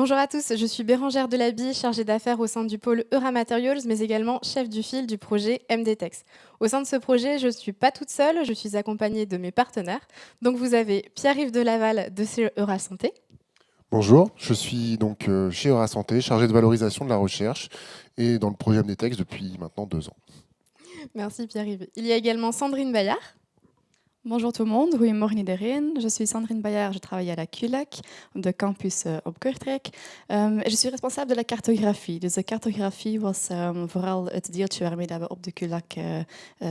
Bonjour à tous, je suis Bérangère Delaby, chargée d'affaires au sein du pôle Euramatérials, mais également chef du fil du projet MDTEX. Au sein de ce projet, je ne suis pas toute seule, je suis accompagnée de mes partenaires. Donc vous avez Pierre-Yves Delaval de Eurasanté. Bonjour, je suis donc chez Eurasanté, chargé de valorisation de la recherche et dans le projet MDTEX depuis maintenant 2 ans. Merci Pierre-Yves. Il y a également Sandrine Bayard. Bonjour tout le monde, goedemorgen iedereen. Je suis Sandrine Bayard, je travaille à la CULAC, de campus op Kortrijk. Je suis responsable de la cartographie. Dus de cartografie was vooral het deeltje waarmee dat we op de CULAC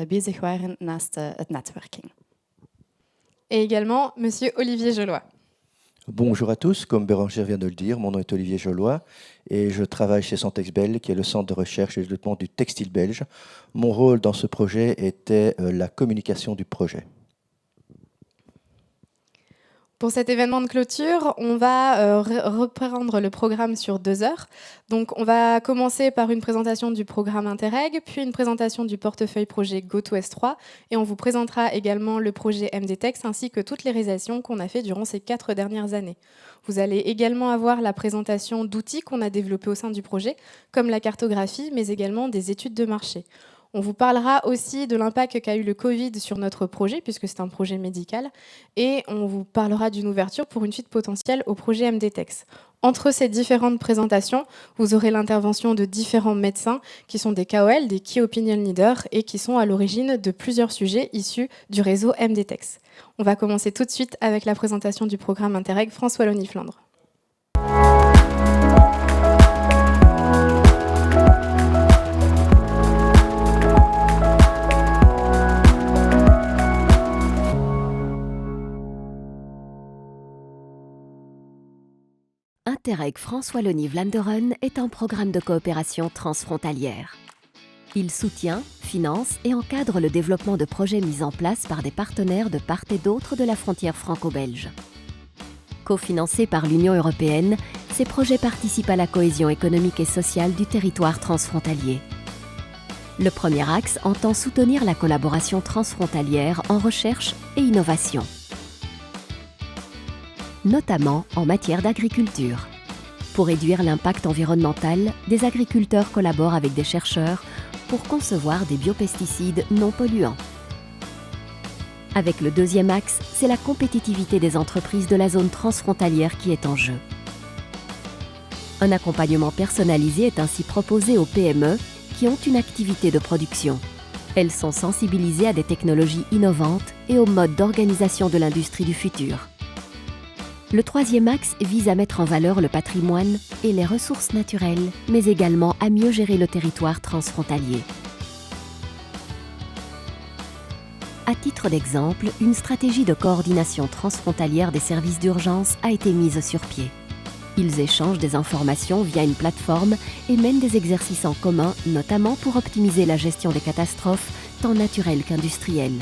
bezig waren naast het netwerking. Et également Monsieur Olivier Jollois. Bonjour à tous, comme Bérangère vient de le dire, mon nom est Olivier Jollois et je travaille chez Santexbel, qui est le centre de recherche et de développement du textile belge. Mon rôle dans ce projet était la communication du projet. Pour cet événement de clôture, on va reprendre le programme sur 2 heures. Donc, on va commencer par une présentation du programme Interreg, puis une présentation du portefeuille projet GoToS3, et on vous présentera également le projet MDTEX ainsi que toutes les réalisations qu'on a fait durant ces 4 dernières années. Vous allez également avoir la présentation d'outils qu'on a développés au sein du projet, comme la cartographie, mais également des études de marché. On vous parlera aussi de l'impact qu'a eu le Covid sur notre projet, puisque c'est un projet médical, et on vous parlera d'une ouverture pour une suite potentielle au projet MDTEX. Entre ces différentes présentations, vous aurez l'intervention de différents médecins qui sont des KOL, des Key Opinion Leaders, et qui sont à l'origine de plusieurs sujets issus du réseau MDTEX. On va commencer tout de suite avec la présentation du programme Interreg France Wallonie-Flandre. Interreg France Wallonie-Vlaanderen est un programme de coopération transfrontalière. Il soutient, finance et encadre le développement de projets mis en place par des partenaires de part et d'autre de la frontière franco-belge. Cofinancés par l'Union européenne, ces projets participent à la cohésion économique et sociale du territoire transfrontalier. Le premier axe entend soutenir la collaboration transfrontalière en recherche et innovation, notamment en matière d'agriculture. Pour réduire l'impact environnemental, des agriculteurs collaborent avec des chercheurs pour concevoir des biopesticides non polluants. Avec le deuxième axe, c'est la compétitivité des entreprises de la zone transfrontalière qui est en jeu. Un accompagnement personnalisé est ainsi proposé aux PME qui ont une activité de production. Elles sont sensibilisées à des technologies innovantes et aux modes d'organisation de l'industrie du futur. Le troisième axe vise à mettre en valeur le patrimoine et les ressources naturelles, mais également à mieux gérer le territoire transfrontalier. À titre d'exemple, une stratégie de coordination transfrontalière des services d'urgence a été mise sur pied. Ils échangent des informations via une plateforme et mènent des exercices en commun, notamment pour optimiser la gestion des catastrophes, tant naturelles qu'industrielles.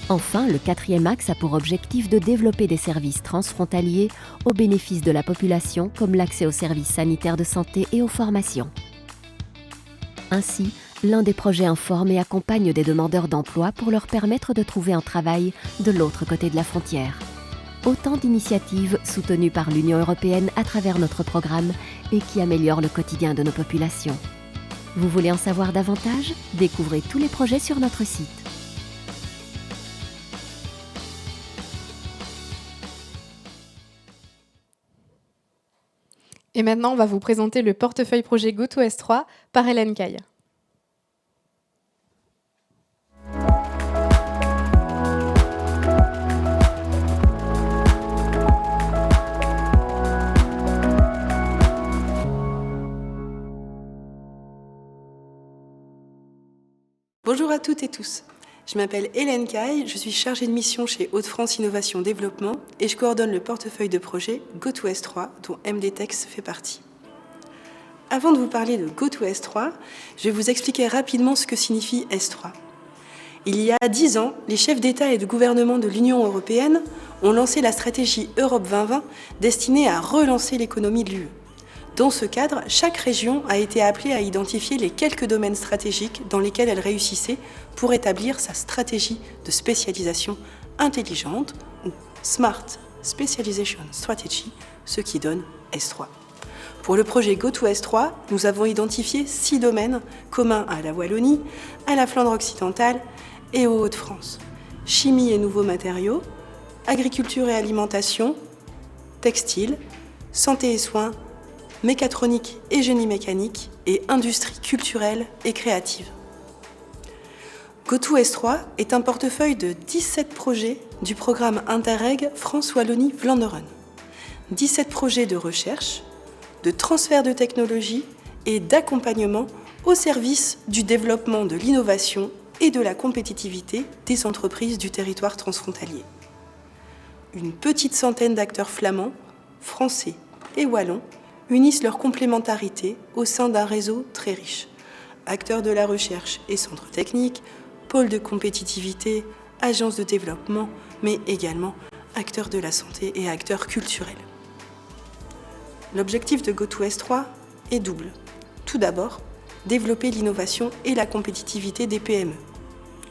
Enfin, le quatrième axe a pour objectif de développer des services transfrontaliers au bénéfice de la population, comme l'accès aux services sanitaires de santé et aux formations. Ainsi, l'un des projets informe et accompagne des demandeurs d'emploi pour leur permettre de trouver un travail de l'autre côté de la frontière. Autant d'initiatives soutenues par l'Union européenne à travers notre programme et qui améliorent le quotidien de nos populations. Vous voulez en savoir davantage? Découvrez tous les projets sur notre site. Et maintenant, on va vous présenter le portefeuille projet GoToS3 par Hélène Caille. Bonjour à toutes et tous. Je m'appelle Hélène Caille, je suis chargée de mission chez Hauts-de-France Innovation Développement et je coordonne le portefeuille de projet GoToS3 dont MDTEX fait partie. Avant de vous parler de GoToS3, je vais vous expliquer rapidement ce que signifie S3. Il y a 10 ans, les chefs d'État et de gouvernement de l'Union européenne ont lancé la stratégie Europe 2020 destinée à relancer l'économie de l'UE. Dans ce cadre, chaque région a été appelée à identifier les quelques domaines stratégiques dans lesquels elle réussissait pour établir sa stratégie de spécialisation intelligente ou Smart Specialization Strategy, ce qui donne S3. Pour le projet GoToS3, nous avons identifié 6 domaines communs à la Wallonie, à la Flandre occidentale et aux Hauts-de-France. Chimie et nouveaux matériaux, agriculture et alimentation, textile, santé et soins, mécatronique et génie mécanique et industrie culturelle et créative. GoToS3 est un portefeuille de 17 projets du programme Interreg France-Wallonie-Vlaanderen. 17 projets de recherche, de transfert de technologie et d'accompagnement au service du développement de l'innovation et de la compétitivité des entreprises du territoire transfrontalier. Une petite centaine d'acteurs flamands, français et wallons unissent leur complémentarité au sein d'un réseau très riche. Acteurs de la recherche et centres techniques, pôles de compétitivité, agences de développement, mais également acteurs de la santé et acteurs culturels. L'objectif de GoToS3 est double. Tout d'abord, développer l'innovation et la compétitivité des PME.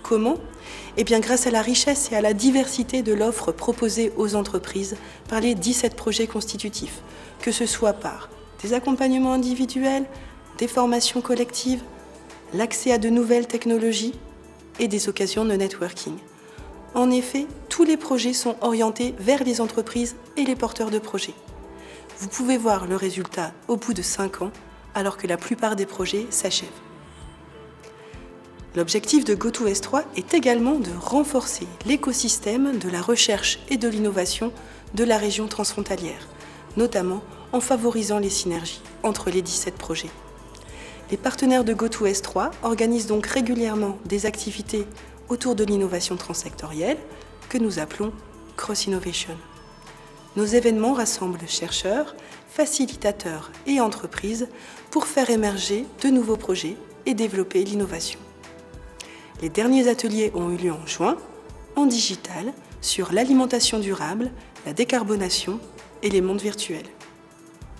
Comment ? Eh bien, grâce à la richesse et à la diversité de l'offre proposée aux entreprises par les 17 projets constitutifs, que ce soit par des accompagnements individuels, des formations collectives, l'accès à de nouvelles technologies et des occasions de networking. En effet, tous les projets sont orientés vers les entreprises et les porteurs de projets. Vous pouvez voir le résultat au bout de 5 ans, alors que la plupart des projets s'achèvent. L'objectif de GoToS3 est également de renforcer l'écosystème de la recherche et de l'innovation de la région transfrontalière, notamment en favorisant les synergies entre les 17 projets. Les partenaires de GoToS3 organisent donc régulièrement des activités autour de l'innovation transsectorielle que nous appelons Cross Innovation. Nos événements rassemblent chercheurs, facilitateurs et entreprises pour faire émerger de nouveaux projets et développer l'innovation. Les derniers ateliers ont eu lieu en juin, en digital, sur l'alimentation durable, la décarbonation et les mondes virtuels.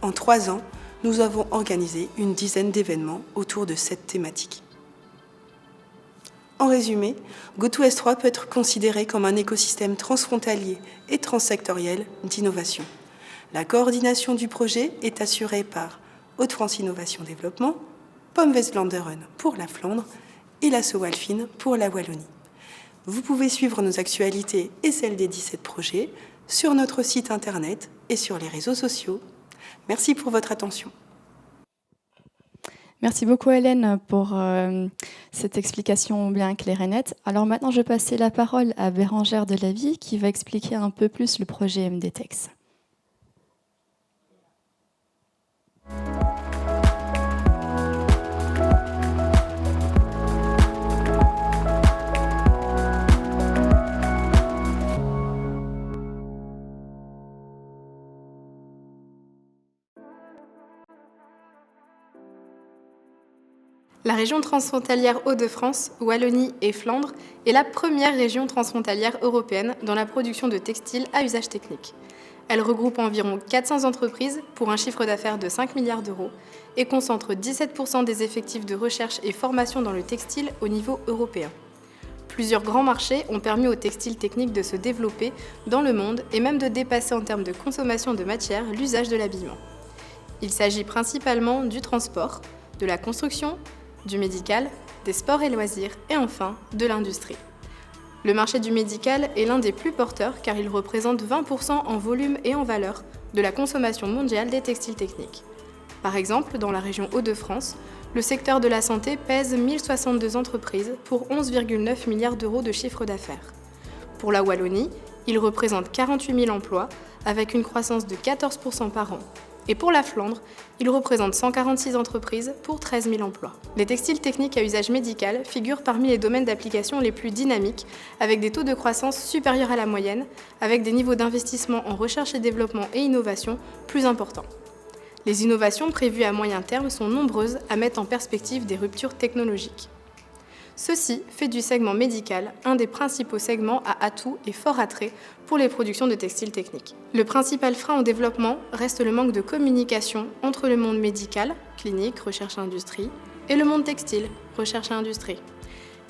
En 3 ans, nous avons organisé une dizaine d'événements autour de cette thématique. En résumé, GoToS3 peut être considéré comme un écosystème transfrontalier et transsectoriel d'innovation. La coordination du projet est assurée par Hauts-de-France Innovation Développement, POM-West-Vlaanderen pour la Flandre et l'Asso Walfin pour la Wallonie. Vous pouvez suivre nos actualités et celles des 17 projets sur notre site internet et sur les réseaux sociaux. Merci pour votre attention. Merci beaucoup Hélène pour cette explication bien claire et nette. Alors maintenant, je vais passer la parole à Bérangère Delavie qui va expliquer un peu plus le projet MDTEX. La région transfrontalière Hauts-de-France, Wallonie et Flandre est la première région transfrontalière européenne dans la production de textiles à usage technique. Elle regroupe environ 400 entreprises pour un chiffre d'affaires de 5 milliards d'euros et concentre 17% des effectifs de recherche et formation dans le textile au niveau européen. Plusieurs grands marchés ont permis au textile technique de se développer dans le monde et même de dépasser en termes de consommation de matière l'usage de l'habillement. Il s'agit principalement du transport, de la construction, du médical, des sports et loisirs et enfin de l'industrie. Le marché du médical est l'un des plus porteurs car il représente 20% en volume et en valeur de la consommation mondiale des textiles techniques. Par exemple, dans la région Hauts-de-France, le secteur de la santé pèse 1062 entreprises pour 11,9 milliards d'euros de chiffre d'affaires. Pour la Wallonie, il représente 48 000 emplois avec une croissance de 14% par an. Et pour la Flandre, il représente 146 entreprises pour 13 000 emplois. Les textiles techniques à usage médical figurent parmi les domaines d'application les plus dynamiques, avec des taux de croissance supérieurs à la moyenne, avec des niveaux d'investissement en recherche et développement et innovation plus importants. Les innovations prévues à moyen terme sont nombreuses à mettre en perspective des ruptures technologiques. Ceci fait du segment médical un des principaux segments à atout et fort attrait pour les productions de textiles techniques. Le principal frein au développement reste le manque de communication entre le monde médical, clinique, recherche et industrie, et le monde textile, recherche et industrie.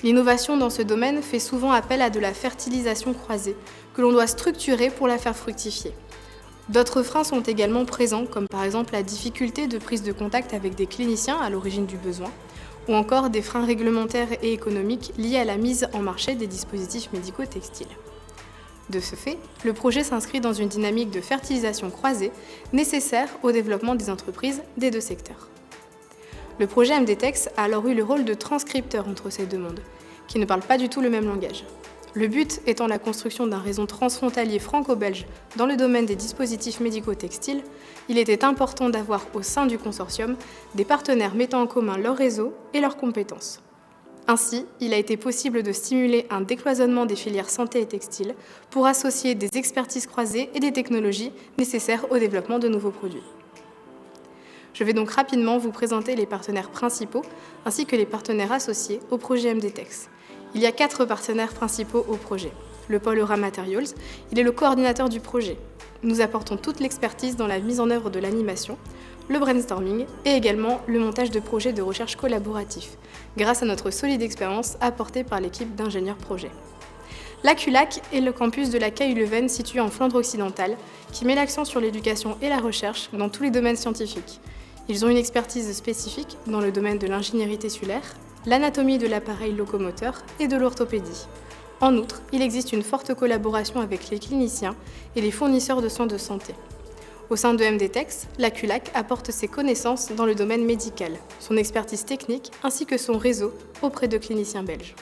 L'innovation dans ce domaine fait souvent appel à de la fertilisation croisée, que l'on doit structurer pour la faire fructifier. D'autres freins sont également présents, comme par exemple la difficulté de prise de contact avec des cliniciens à l'origine du besoin, ou encore des freins réglementaires et économiques liés à la mise en marché des dispositifs médicaux textiles. De ce fait, le projet s'inscrit dans une dynamique de fertilisation croisée nécessaire au développement des entreprises des deux secteurs. Le projet MDTEX a alors eu le rôle de transcripteur entre ces deux mondes, qui ne parlent pas du tout le même langage. Le but étant la construction d'un réseau transfrontalier franco-belge dans le domaine des dispositifs médicaux textiles, il était important d'avoir au sein du consortium des partenaires mettant en commun leur réseau et leurs compétences. Ainsi, il a été possible de stimuler un décloisonnement des filières santé et textile pour associer des expertises croisées et des technologies nécessaires au développement de nouveaux produits. Je vais donc rapidement vous présenter les partenaires principaux ainsi que les partenaires associés au projet MDTEX. Il y a 4 partenaires principaux au projet. Le pôle Eura Materials, il est le coordinateur du projet. Nous apportons toute l'expertise dans la mise en œuvre de l'animation, le brainstorming et également le montage de projets de recherche collaboratifs, grâce à notre solide expérience apportée par l'équipe d'ingénieurs projets. La CULAC est le campus de la KU Leuven situé en Flandre occidentale, qui met l'accent sur l'éducation et la recherche dans tous les domaines scientifiques. Ils ont une expertise spécifique dans le domaine de l'ingénierie tessulaire, l'anatomie de l'appareil locomoteur et de l'orthopédie. En outre, il existe une forte collaboration avec les cliniciens et les fournisseurs de soins de santé. Au sein de MDTEX, la CULAC apporte ses connaissances dans le domaine médical, son expertise technique ainsi que son réseau auprès de cliniciens belges.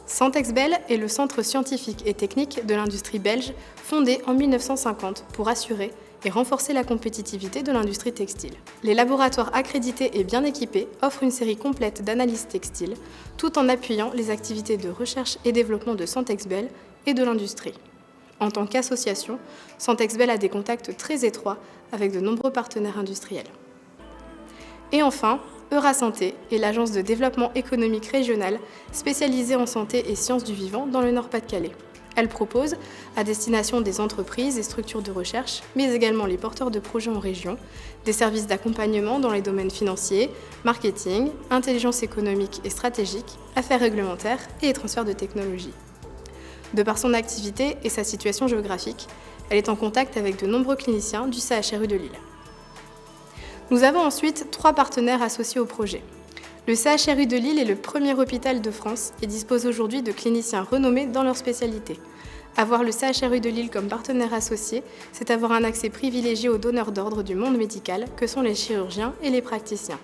Santexbel est le centre scientifique et technique de l'industrie belge fondé en 1950 pour assurer et renforcer la compétitivité de l'industrie textile. Les laboratoires accrédités et bien équipés offrent une série complète d'analyses textiles, tout en appuyant les activités de recherche et développement de Santexbel et de l'industrie. En tant qu'association, Santexbel a des contacts très étroits avec de nombreux partenaires industriels. Et enfin, Eurasanté est l'agence de développement économique régionale spécialisée en santé et sciences du vivant dans le Nord-Pas-de-Calais. Elle propose, à destination des entreprises et structures de recherche, mais également les porteurs de projets en région, des services d'accompagnement dans les domaines financiers, marketing, intelligence économique et stratégique, affaires réglementaires et transfert de technologie. De par son activité et sa situation géographique, elle est en contact avec de nombreux cliniciens du CHRU de Lille. Nous avons ensuite 3 partenaires associés au projet. Le CHRU de Lille est le premier hôpital de France et dispose aujourd'hui de cliniciens renommés dans leur spécialité. Avoir le CHRU de Lille comme partenaire associé, c'est avoir un accès privilégié aux donneurs d'ordre du monde médical que sont les chirurgiens et les praticiens.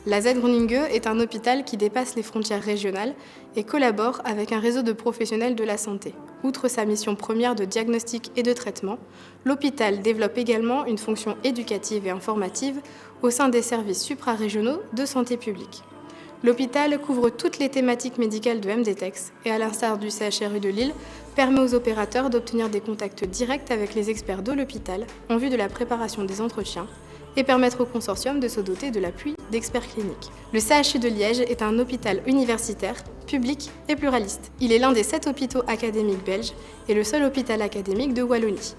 La Z Groningue est un hôpital qui dépasse les frontières régionales et collabore avec un réseau de professionnels de la santé. Outre sa mission première de diagnostic et de traitement, l'hôpital développe également une fonction éducative et informative au sein des services suprarégionaux de santé publique. L'hôpital couvre toutes les thématiques médicales de MDTEX et, à l'instar du CHRU de Lille, permet aux opérateurs d'obtenir des contacts directs avec les experts de l'hôpital en vue de la préparation des entretiens et permettre au consortium de se doter de l'appui d'experts cliniques. Le CHU de Liège est un hôpital universitaire, public et pluraliste. Il est l'un des 7 hôpitaux académiques belges et le seul hôpital académique de Wallonie.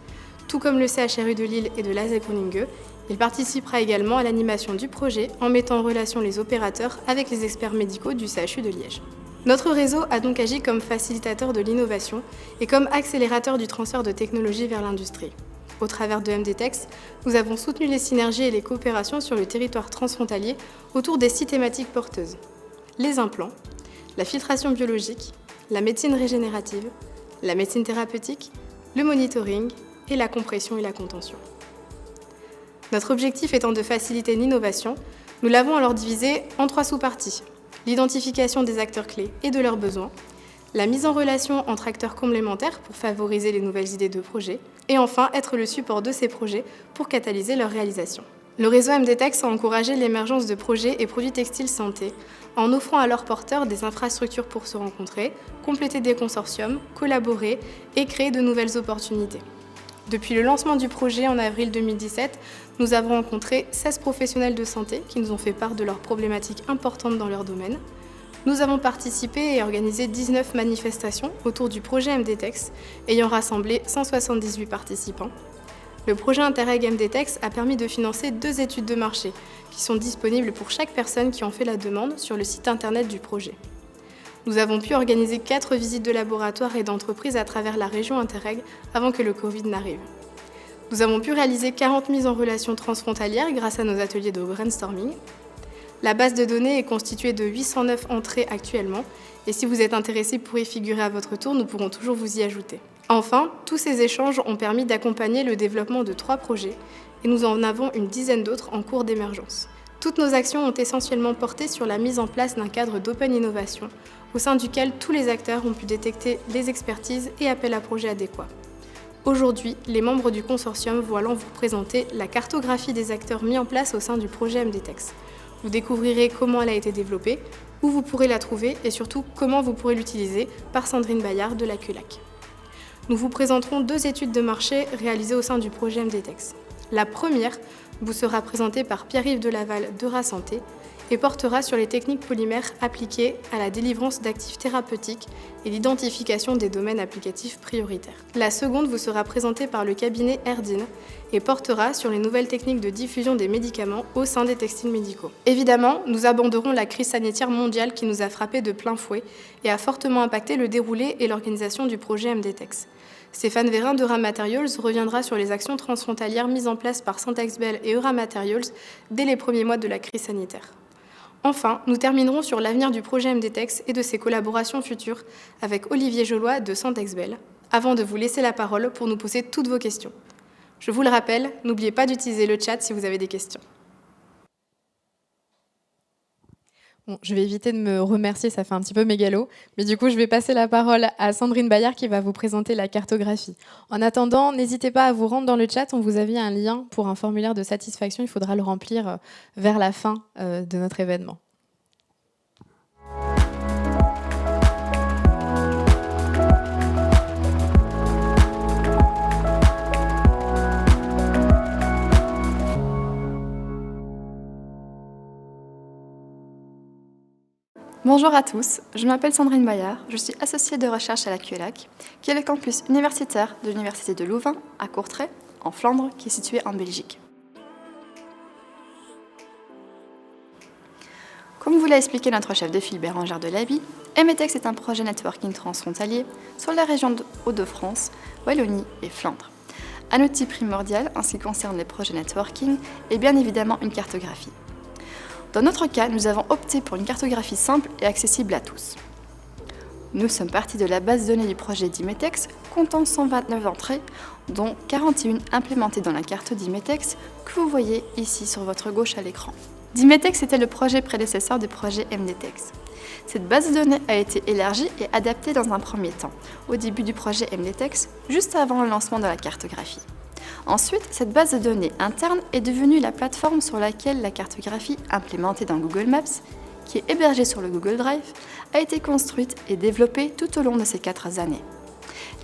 Tout comme le CHRU de Lille et de l'AZ Groningue, il participera également à l'animation du projet en mettant en relation les opérateurs avec les experts médicaux du CHU de Liège. Notre réseau a donc agi comme facilitateur de l'innovation et comme accélérateur du transfert de technologies vers l'industrie. Au travers de MDTEX, nous avons soutenu les synergies et les coopérations sur le territoire transfrontalier autour des 6 thématiques porteuses. Les implants, la filtration biologique, la médecine régénérative, la médecine thérapeutique, le monitoring et la compression et la contention. Notre objectif étant de faciliter l'innovation, nous l'avons alors divisé en 3 sous-parties. L'identification des acteurs clés et de leurs besoins, la mise en relation entre acteurs complémentaires pour favoriser les nouvelles idées de projets, et enfin être le support de ces projets pour catalyser leur réalisation. Le réseau MDTEX a encouragé l'émergence de projets et produits textiles santé en offrant à leurs porteurs des infrastructures pour se rencontrer, compléter des consortiums, collaborer et créer de nouvelles opportunités. Depuis le lancement du projet en avril 2017, nous avons rencontré 16 professionnels de santé qui nous ont fait part de leurs problématiques importantes dans leur domaine. Nous avons participé et organisé 19 manifestations autour du projet MDTEX, ayant rassemblé 178 participants. Le projet Interreg MDTEX a permis de financer 2 études de marché qui sont disponibles pour chaque personne qui en fait la demande sur le site internet du projet. Nous avons pu organiser 4 visites de laboratoires et d'entreprises à travers la région Interreg avant que le Covid n'arrive. Nous avons pu réaliser 40 mises en relation transfrontalières grâce à nos ateliers de brainstorming. La base de données est constituée de 809 entrées actuellement, et si vous êtes intéressé pour y figurer à votre tour, nous pourrons toujours vous y ajouter. Enfin, tous ces échanges ont permis d'accompagner le développement de 3 projets, et nous en avons une dizaine d'autres en cours d'émergence. Toutes nos actions ont essentiellement porté sur la mise en place d'un cadre d'open innovation, au sein duquel tous les acteurs ont pu détecter les expertises et appels à projets adéquats. Aujourd'hui, les membres du consortium vont alors vous présenter la cartographie des acteurs mis en place au sein du projet MDTEX. Vous découvrirez comment elle a été développée, où vous pourrez la trouver et surtout comment vous pourrez l'utiliser par Sandrine Bayard de la CULAC. Nous vous présenterons 2 études de marché réalisées au sein du projet MDTEX. La première vous sera présentée par Pierre-Yves Delaval d'Eurasanté et portera sur les techniques polymères appliquées à la délivrance d'actifs thérapeutiques et l'identification des domaines applicatifs prioritaires. La seconde vous sera présentée par le cabinet Erdine et portera sur les nouvelles techniques de diffusion des médicaments au sein des textiles médicaux. Évidemment, nous aborderons la crise sanitaire mondiale qui nous a frappés de plein fouet et a fortement impacté le déroulé et l'organisation du projet MDTEX. Stéphane Vérin d'Euramaterials reviendra sur les actions transfrontalières mises en place par Syntexbel et Euramaterials dès les premiers mois de la crise sanitaire. Enfin, nous terminerons sur l'avenir du projet MDTEX et de ses collaborations futures avec Olivier Jollois de Syntexbel, avant de vous laisser la parole pour nous poser toutes vos questions. Je vous le rappelle, n'oubliez pas d'utiliser le chat si vous avez des questions. Bon, je vais éviter de me remercier, ça fait un petit peu mégalo, mais du coup, je vais passer la parole à Sandrine Bayard qui va vous présenter la cartographie. En attendant, n'hésitez pas à vous rendre dans le chat, on vous a mis un lien pour un formulaire de satisfaction, il faudra le remplir vers la fin de notre événement. Bonjour à tous, je m'appelle Sandrine Bayard, je suis associée de recherche à la CULAC, qui est le campus universitaire de l'Université de Louvain, à Courtrai, en Flandre, qui est situé en Belgique. Comme vous l'a expliqué notre chef de file Bérangère Delaby, MDTEX est un projet networking transfrontalier sur la région de Hauts-de-France, Wallonie et Flandre. Un outil primordial en ce qui concerne les projets networking est bien évidemment une cartographie. Dans notre cas, nous avons opté pour une cartographie simple et accessible à tous. Nous sommes partis de la base de données du projet d'IMETEX, comptant 129 entrées, dont 41 implémentées dans la carte d'IMETEX que vous voyez ici sur votre gauche à l'écran. d'IMETEX était le projet prédécesseur du projet MDTEX. Cette base de données a été élargie et adaptée dans un premier temps, au début du projet MDTEX, juste avant le lancement de la cartographie. Ensuite, cette base de données interne est devenue la plateforme sur laquelle la cartographie implémentée dans Google Maps, qui est hébergée sur le Google Drive, a été construite et développée tout au long de ces 4 années.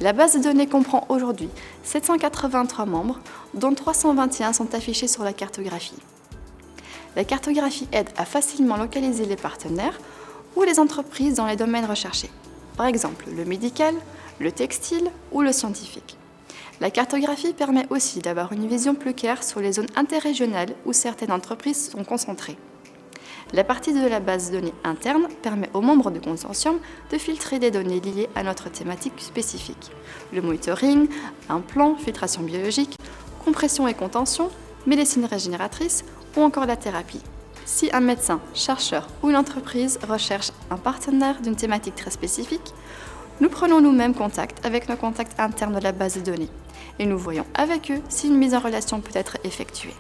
La base de données comprend aujourd'hui 783 membres, dont 321 sont affichés sur la cartographie. La cartographie aide à facilement localiser les partenaires ou les entreprises dans les domaines recherchés, par exemple le médical, le textile ou le scientifique. La cartographie permet aussi d'avoir une vision plus claire sur les zones interrégionales où certaines entreprises sont concentrées. La partie de la base de données interne permet aux membres du consortium de filtrer des données liées à notre thématique spécifique. Le monitoring, implants, filtration biologique, compression et contention, médecine régénératrice ou encore la thérapie. Si un médecin, chercheur ou une entreprise recherche un partenaire d'une thématique très spécifique, nous prenons nous-mêmes contact avec nos contacts internes de la base de données et nous voyons avec eux si une mise en relation peut être effectuée.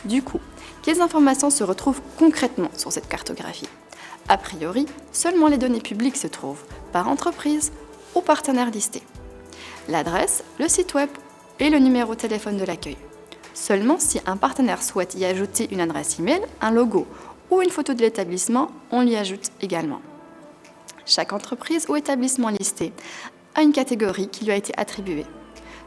Du coup, quelles informations se retrouvent concrètement sur cette cartographie ? A priori, seulement les données publiques se trouvent, par entreprise ou partenaire listé. L'adresse, le site web et le numéro de téléphone de l'accueil. Seulement si un partenaire souhaite y ajouter une adresse email, un logo ou une photo de l'établissement, on l'y ajoute également. Chaque entreprise ou établissement listé a une catégorie qui lui a été attribuée,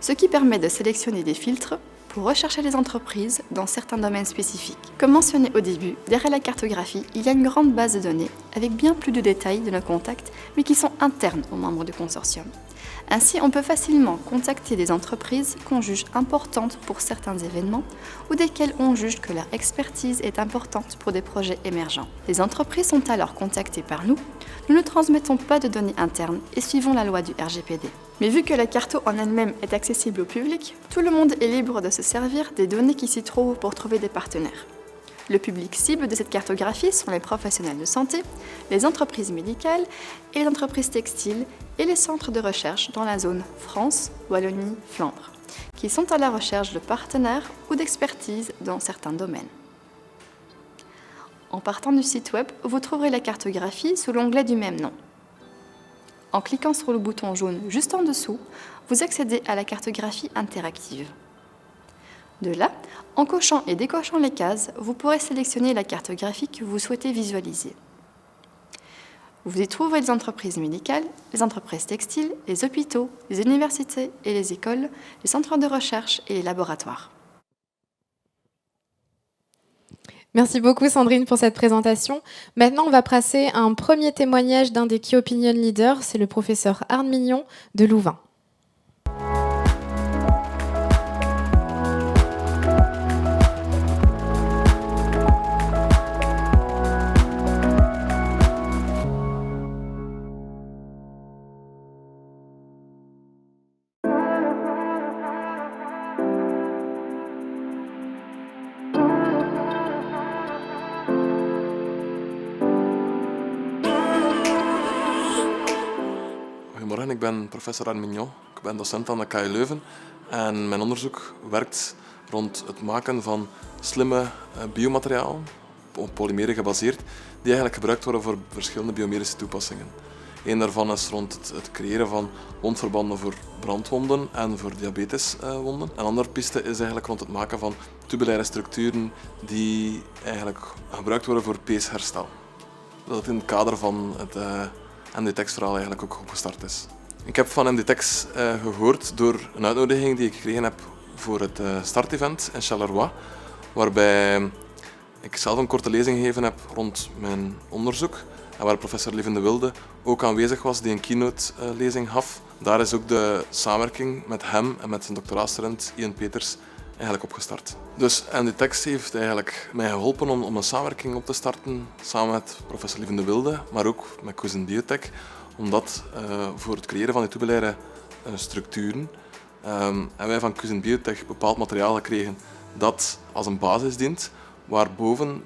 ce qui permet de sélectionner des filtres pour rechercher les entreprises dans certains domaines spécifiques. Comme mentionné au début, derrière la cartographie, il y a une grande base de données avec bien plus de détails de nos contacts, mais qui sont internes aux membres du consortium. Ainsi, on peut facilement contacter des entreprises qu'on juge importantes pour certains événements ou desquelles on juge que leur expertise est importante pour des projets émergents. Les entreprises sont alors contactées par nous. Nous ne transmettons pas de données internes et suivons la loi du RGPD. Mais vu que la carte en elle-même est accessible au public, tout le monde est libre de se servir des données qui s'y trouvent pour trouver des partenaires. Le public cible de cette cartographie sont les professionnels de santé, les entreprises médicales et les entreprises textiles et les centres de recherche dans la zone France, Wallonie, Flandre, qui sont à la recherche de partenaires ou d'expertise dans certains domaines. En partant du site web, vous trouverez la cartographie sous l'onglet du même nom. En cliquant sur le bouton jaune juste en dessous, vous accédez à la cartographie interactive. De là, en cochant et décochant les cases, vous pourrez sélectionner la cartographie que vous souhaitez visualiser. Vous y trouverez les entreprises médicales, les entreprises textiles, les hôpitaux, les universités et les écoles, les centres de recherche et les laboratoires. Merci beaucoup Sandrine pour cette présentation. Maintenant, on va passer à un premier témoignage d'un des Key Opinion Leaders, c'est le professeur Arne Mignon de Louvain. Goedemorgen, ik ben professor Arne Mignon. Ik ben docent aan de KU Leuven en mijn onderzoek werkt rond het maken van slimme biomaterialen, op polymeren gebaseerd, die eigenlijk gebruikt worden voor verschillende biomedische toepassingen. Eén daarvan is rond het creëren van wondverbanden voor brandwonden en voor diabeteswonden. Een andere piste is eigenlijk rond het maken van tubulaire structuren die eigenlijk gebruikt worden voor peesherstel. Dat in het kader van het MDTeX-verhaal eigenlijk ook opgestart is. Ik heb van MDTeX gehoord door een uitnodiging die ik gekregen heb voor het startevent in Charleroi, waarbij ik zelf een korte lezing gegeven heb rond mijn onderzoek en waar professor Lieven de Wilde ook aanwezig was die een keynote-lezing gaf. Daar is ook de samenwerking met hem en met zijn doctoraatstudent Ian Peters eigenlijk opgestart. Dus MDTeX heeft eigenlijk mij geholpen om een samenwerking op te starten samen met professor Lieven de Wilde, maar ook met Cousin Biotech, omdat voor het creëren van die tubulaire structuren hebben wij van Cousin Biotech bepaald materiaal gekregen dat als een basis dient, waarboven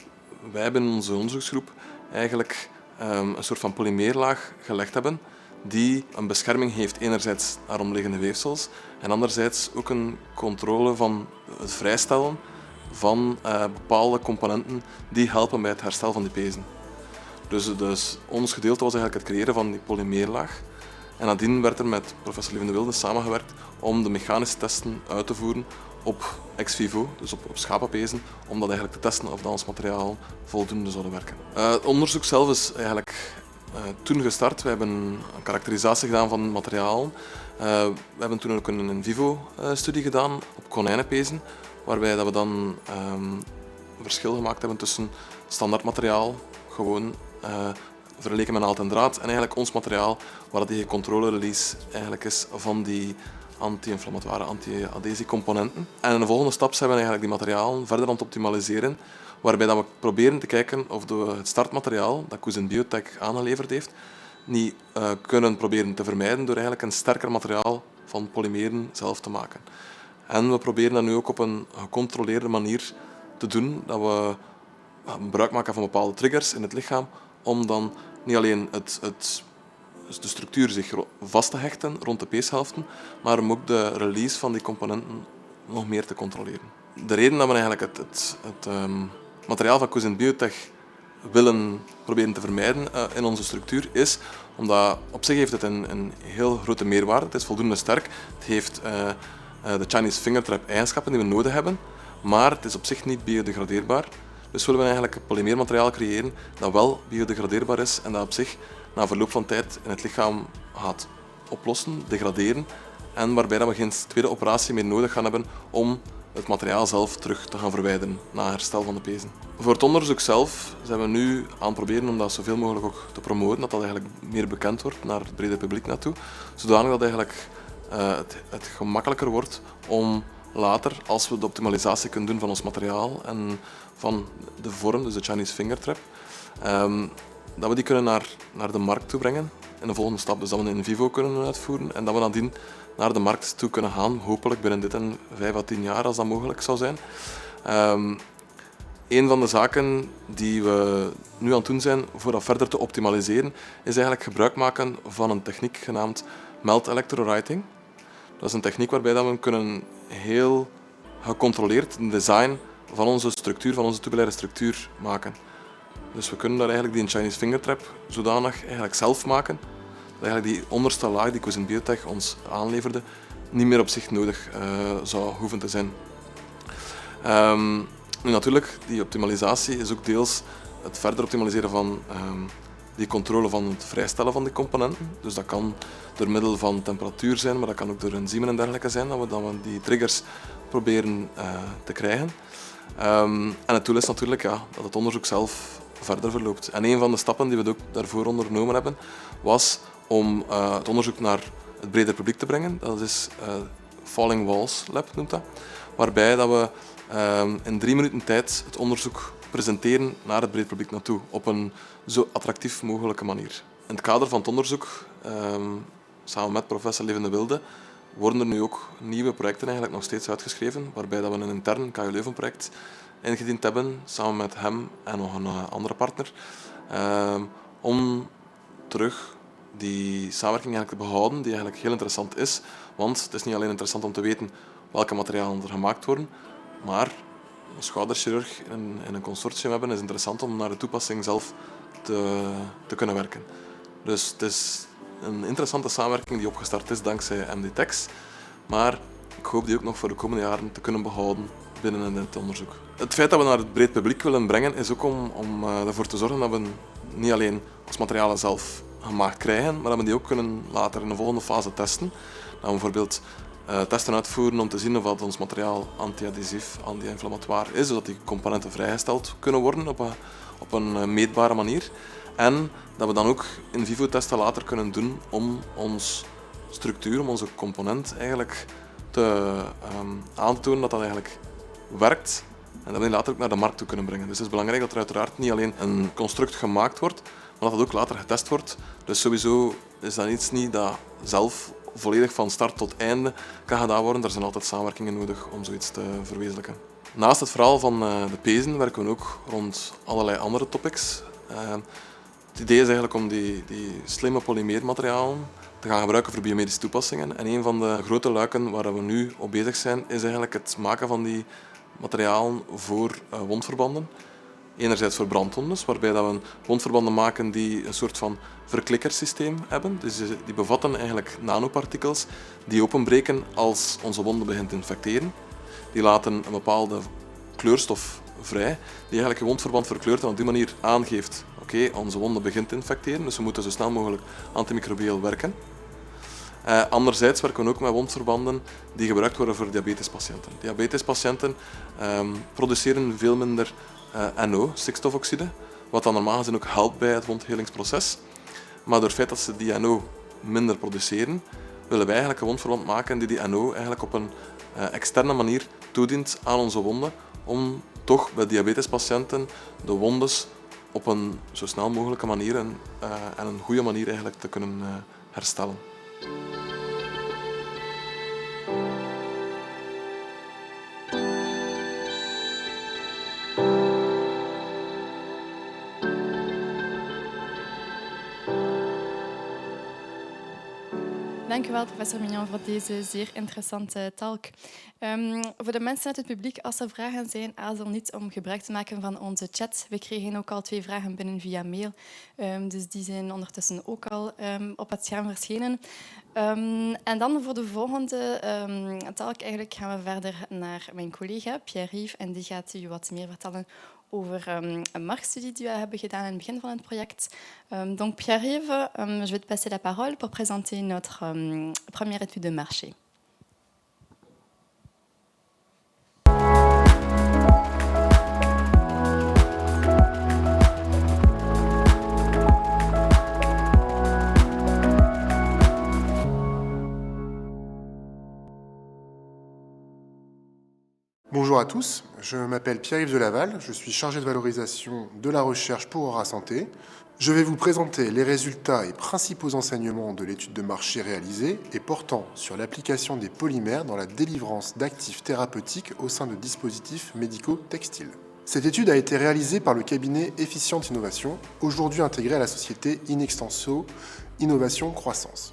wij binnen onze onderzoeksgroep eigenlijk een soort van polymeerlaag gelegd hebben die een bescherming heeft enerzijds naar omliggende weefsels en anderzijds ook een controle van het vrijstellen van bepaalde componenten die helpen bij het herstel van die pezen. Dus ons gedeelte was eigenlijk het creëren van die polymeerlaag. En nadien werd er met professor Lieven de Wilde samengewerkt om de mechanische testen uit te voeren op ex vivo, dus op schapenpezen, om dat eigenlijk te testen of dat ons materiaal voldoende zouden werken. Het onderzoek zelf is eigenlijk toen gestart. We hebben een karakterisatie gedaan van het materiaal. We hebben toen ook een in vivo studie gedaan op konijnenpezen, waarbij dat we dan een verschil gemaakt hebben tussen standaard materiaal, gewoon vergeleken met naald en draad, en eigenlijk ons materiaal, waar die controle-release eigenlijk is van die anti-inflammatoire, anti-adhesiecomponenten. En in de volgende stap zijn we eigenlijk die materialen verder aan het optimaliseren, waarbij dat we proberen te kijken of we het startmateriaal dat Cousin Biotech aangeleverd heeft, niet kunnen proberen te vermijden door eigenlijk een sterker materiaal van polymeren zelf te maken. En we proberen dat nu ook op een gecontroleerde manier te doen, dat we gebruik maken van bepaalde triggers in het lichaam, om dan niet alleen de structuur zich vast te hechten rond de peeshelften, maar om ook de release van die componenten nog meer te controleren. De reden dat we eigenlijk het materiaal van Cousin Biotech willen proberen te vermijden in onze structuur is omdat op zich heeft het een heel grote meerwaarde. Het is voldoende sterk. Het heeft de Chinese finger trap eigenschappen die we nodig hebben, maar het is op zich niet biodegradeerbaar. Dus willen we eigenlijk een polymeermateriaal creëren dat wel biodegradeerbaar is en dat op zich na verloop van tijd in het lichaam gaat oplossen, degraderen, en waarbij dat we geen tweede operatie meer nodig gaan hebben om het materiaal zelf terug te gaan verwijderen na herstel van de pezen. Voor het onderzoek zelf zijn we nu aan het proberen om dat zoveel mogelijk ook te promoten, dat dat eigenlijk meer bekend wordt naar het brede publiek naartoe, zodanig dat eigenlijk het gemakkelijker wordt om later, als we de optimalisatie kunnen doen van ons materiaal en van de vorm, dus de Chinese fingertrap, dat we die kunnen naar de markt toe brengen in de volgende stap. Dus dat we een in vivo kunnen uitvoeren en dat we nadien naar de markt toe kunnen gaan, hopelijk binnen dit en 5 à 10 jaar als dat mogelijk zou zijn. Een van de zaken die we nu aan het doen zijn voor dat verder te optimaliseren, is eigenlijk gebruik maken van een techniek genaamd melt electrowriting. Dat is een techniek waarbij we kunnen heel gecontroleerd een design van onze structuur, van onze tubulaire structuur maken. Dus we kunnen daar eigenlijk die Chinese fingertrap zodanig eigenlijk zelf maken, dat eigenlijk die onderste laag die Quiescent Biotech ons aanleverde, niet meer op zich nodig zou hoeven te zijn. Nu natuurlijk, die optimalisatie is ook deels het verder optimaliseren van die controle van het vrijstellen van die componenten. Dus dat kan door middel van temperatuur zijn, maar dat kan ook door enzymen en dergelijke zijn, dat we die triggers proberen te krijgen. En het doel is natuurlijk dat het onderzoek zelf verder verloopt. En een van de stappen die we ook daarvoor ondernomen hebben, was om het onderzoek naar het breder publiek te brengen. Dat is Falling Walls Lab, noemt dat. Waarbij dat we in 3 minuten tijd het onderzoek presenteren naar het breed publiek naartoe, op een zo attractief mogelijke manier. In het kader van het onderzoek, samen met professor Leven de Wilde, worden er nu ook nieuwe projecten eigenlijk nog steeds uitgeschreven, waarbij dat we een intern KU Leuven project ingediend hebben, samen met hem en nog een andere partner, om terug die samenwerking eigenlijk te behouden, die eigenlijk heel interessant is. Want het is niet alleen interessant om te weten welke materialen er gemaakt worden, maar een schouderchirurg in een consortium hebben is interessant om naar de toepassing zelf te kunnen werken. Dus het is een interessante samenwerking die opgestart is dankzij MDTex, maar ik hoop die ook nog voor de komende jaren te kunnen behouden binnen het onderzoek. Het feit dat we naar het breed publiek willen brengen is ook om ervoor te zorgen dat we niet alleen ons materialen zelf gemaakt krijgen, maar dat we die ook kunnen later in de volgende fase testen. Dat we bijvoorbeeld testen uitvoeren om te zien of ons materiaal anti-adhesief, anti-inflammatoire is, zodat die componenten vrijgesteld kunnen worden op een meetbare manier. En dat we dan ook in vivo testen later kunnen doen om onze structuur, om onze component eigenlijk aan te tonen dat dat eigenlijk werkt en dat we die later ook naar de markt toe kunnen brengen. Dus het is belangrijk dat er uiteraard niet alleen een construct gemaakt wordt, maar dat het ook later getest wordt. Dus sowieso is dat iets niet dat zelf volledig van start tot einde kan gedaan worden. Er zijn altijd samenwerkingen nodig om zoiets te verwezenlijken. Naast het verhaal van de pezen werken we ook rond allerlei andere topics. Het idee is eigenlijk om die slimme polymeermaterialen te gaan gebruiken voor biomedische toepassingen. En een van de grote luiken waar we nu op bezig zijn, is eigenlijk het maken van die materialen voor wondverbanden. Enerzijds voor brandwondes, waarbij dat we wondverbanden maken die een soort van verklikkersysteem hebben. Dus die bevatten eigenlijk nanopartikels die openbreken als onze wonde begint te infecteren. Die laten een bepaalde kleurstof vrij, die eigenlijk je wondverband verkleurt en op die manier aangeeft: oké, onze wonde begint te infecteren, dus we moeten zo snel mogelijk antimicrobieel werken. Anderzijds werken we ook met wondverbanden die gebruikt worden voor diabetespatiënten. Diabetespatiënten produceren veel minder NO, stikstofoxide, wat dan normaal gezien ook helpt bij het wondhelingsproces. Maar door het feit dat ze die NO minder produceren, willen wij eigenlijk een wondverband maken die NO eigenlijk op een externe manier toedient aan onze wonden, om toch bij diabetespatiënten de wondes op een zo snel mogelijke manier en een goede manier eigenlijk te kunnen herstellen. Dank u wel, professor Mignon, voor deze zeer interessante talk. Voor de mensen uit het publiek, als er vragen zijn, aarzel niet om gebruik te maken van onze chat. We kregen ook al 2 vragen binnen via mail, dus die zijn ondertussen ook al op het scherm verschenen. En dan voor de volgende talk eigenlijk gaan we verder naar mijn collega Pierre-Yves en die gaat u wat meer vertellen over een marktstudie die we hebben gedaan aan het begin van het project. Donc Pierre-Yves, je vais te passer la parole pour présenter notre première étude de marché. Bonjour à tous, je m'appelle Pierre-Yves Delaval, je suis chargé de valorisation de la recherche pour Aura Santé. Je vais vous présenter les résultats et principaux enseignements de l'étude de marché réalisée et portant sur l'application des polymères dans la délivrance d'actifs thérapeutiques au sein de dispositifs médicaux textiles. Cette étude a été réalisée par le cabinet Efficiente Innovation, aujourd'hui intégré à la société Inextenso Innovation Croissance.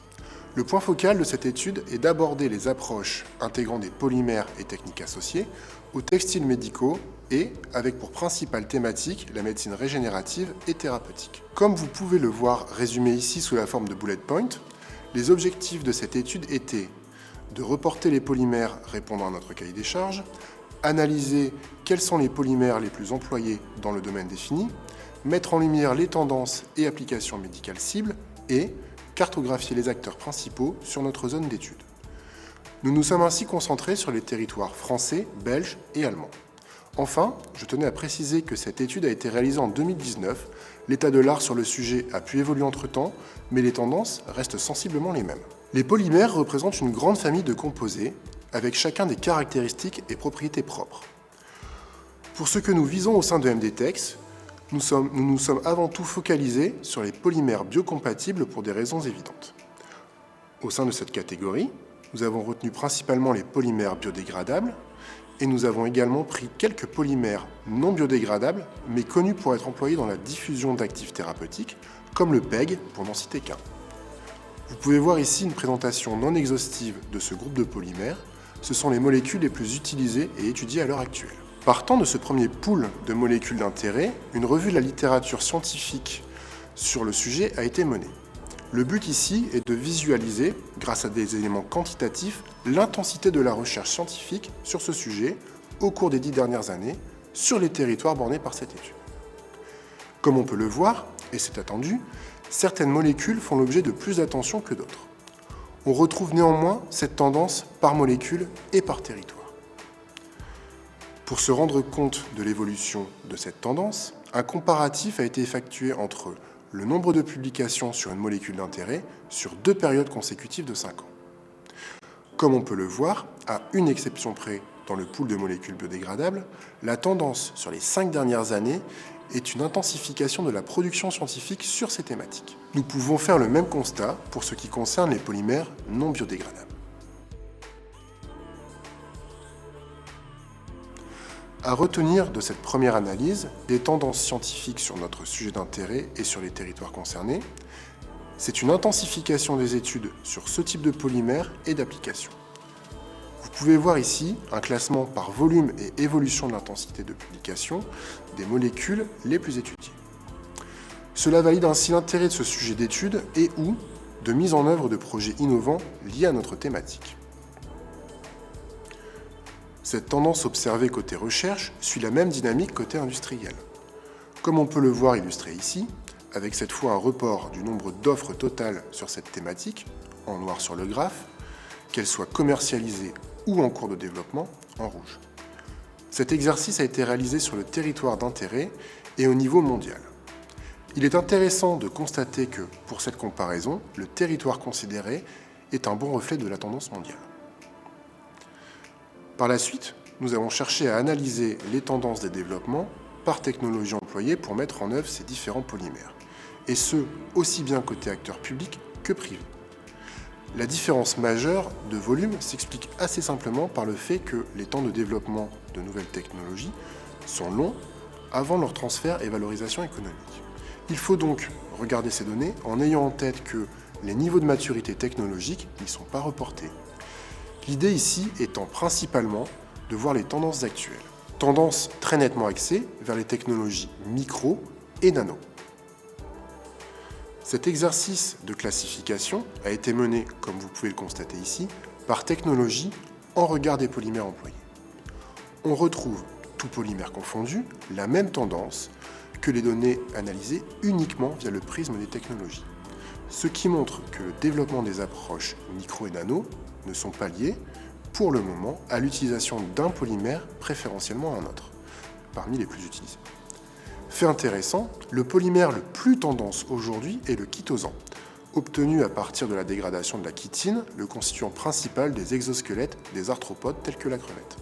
Le point focal de cette étude est d'aborder les approches intégrant des polymères et techniques associées aux textiles médicaux et avec pour principale thématique la médecine régénérative et thérapeutique. Comme vous pouvez le voir résumé ici sous la forme de bullet point, les objectifs de cette étude étaient de reporter les polymères répondant à notre cahier des charges, analyser quels sont les polymères les plus employés dans le domaine défini, mettre en lumière les tendances et applications médicales cibles et cartographier les acteurs principaux sur notre zone d'étude. Nous nous sommes ainsi concentrés sur les territoires français, belges et allemands. Enfin, je tenais à préciser que cette étude a été réalisée en 2019. L'état de l'art sur le sujet a pu évoluer entre-temps, mais les tendances restent sensiblement les mêmes. Les polymères représentent une grande famille de composés, avec chacun des caractéristiques et propriétés propres. Pour ce que nous visons au sein de MDTex, nous nous sommes avant tout focalisés sur les polymères biocompatibles pour des raisons évidentes. Au sein de cette catégorie, nous avons retenu principalement les polymères biodégradables et nous avons également pris quelques polymères non biodégradables mais connus pour être employés dans la diffusion d'actifs thérapeutiques comme le PEG pour n'en citer qu'un. Vous pouvez voir ici une présentation non exhaustive de ce groupe de polymères. Ce sont les molécules les plus utilisées et étudiées à l'heure actuelle. Partant de ce premier pool de molécules d'intérêt, une revue de la littérature scientifique sur le sujet a été menée. Le but ici est de visualiser, grâce à des éléments quantitatifs, l'intensité de la recherche scientifique sur ce sujet au cours des 10 dernières années sur les territoires bornés par cette étude. Comme on peut le voir, et c'est attendu, certaines molécules font l'objet de plus d'attention que d'autres. On retrouve néanmoins cette tendance par molécule et par territoire. Pour se rendre compte de l'évolution de cette tendance, un comparatif a été effectué entre le nombre de publications sur une molécule d'intérêt sur 2 périodes consécutives de 5 ans. Comme on peut le voir, à une exception près dans le pool de molécules biodégradables, la tendance sur les 5 dernières années est une intensification de la production scientifique sur ces thématiques. Nous pouvons faire le même constat pour ce qui concerne les polymères non biodégradables. À retenir de cette première analyse des tendances scientifiques sur notre sujet d'intérêt et sur les territoires concernés, c'est une intensification des études sur ce type de polymères et d'applications. Vous pouvez voir ici un classement par volume et évolution de l'intensité de publication des molécules les plus étudiées. Cela valide ainsi l'intérêt de ce sujet d'étude et ou de mise en œuvre de projets innovants liés à notre thématique. Cette tendance observée côté recherche suit la même dynamique côté industriel. Comme on peut le voir illustré ici, avec cette fois un report du nombre d'offres totales sur cette thématique, en noir sur le graphe, qu'elles soient commercialisées ou en cours de développement, en rouge. Cet exercice a été réalisé sur le territoire d'intérêt et au niveau mondial. Il est intéressant de constater que, pour cette comparaison, le territoire considéré est un bon reflet de la tendance mondiale. Par la suite, nous avons cherché à analyser les tendances des développements par technologie employée pour mettre en œuvre ces différents polymères, et ce, aussi bien côté acteurs publics que privés. La différence majeure de volume s'explique assez simplement par le fait que les temps de développement de nouvelles technologies sont longs avant leur transfert et valorisation économique. Il faut donc regarder ces données en ayant en tête que les niveaux de maturité technologique n'y sont pas reportés. L'idée ici étant principalement de voir les tendances actuelles. Tendances très nettement axées vers les technologies micro et nano. Cet exercice de classification a été mené, comme vous pouvez le constater ici, par technologie en regard des polymères employés. On retrouve, tout polymère confondu, la même tendance que les données analysées uniquement via le prisme des technologies. Ce qui montre que le développement des approches micro et nano ne sont pas liés, pour le moment, à l'utilisation d'un polymère préférentiellement à un autre, parmi les plus utilisés. Fait intéressant, le polymère le plus tendance aujourd'hui est le chitosan, obtenu à partir de la dégradation de la chitine, le constituant principal des exosquelettes des arthropodes tels que la crevette.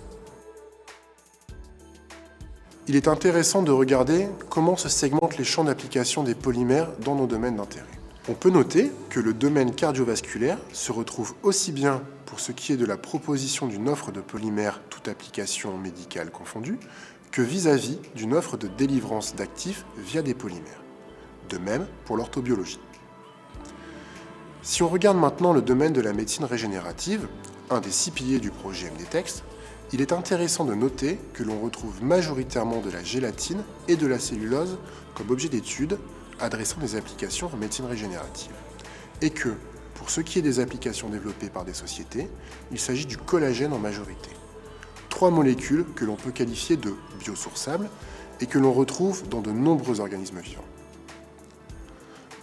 il est intéressant de regarder comment se segmentent les champs d'application des polymères dans nos domaines d'intérêt. On peut noter que le domaine cardiovasculaire se retrouve aussi bien pour ce qui est de la proposition d'une offre de polymères, toute application médicale confondue, que vis-à-vis d'une offre de délivrance d'actifs via des polymères. De même pour l'orthobiologie. Si on regarde maintenant le domaine de la médecine régénérative, un des 6 piliers du projet MDTex, il est intéressant de noter que l'on retrouve majoritairement de la gélatine et de la cellulose comme objet d'étude adressant des applications en médecine régénérative. Et que, pour ce qui est des applications développées par des sociétés, il s'agit du collagène en majorité. 3 molécules que l'on peut qualifier de biosourçables et que l'on retrouve dans de nombreux organismes vivants.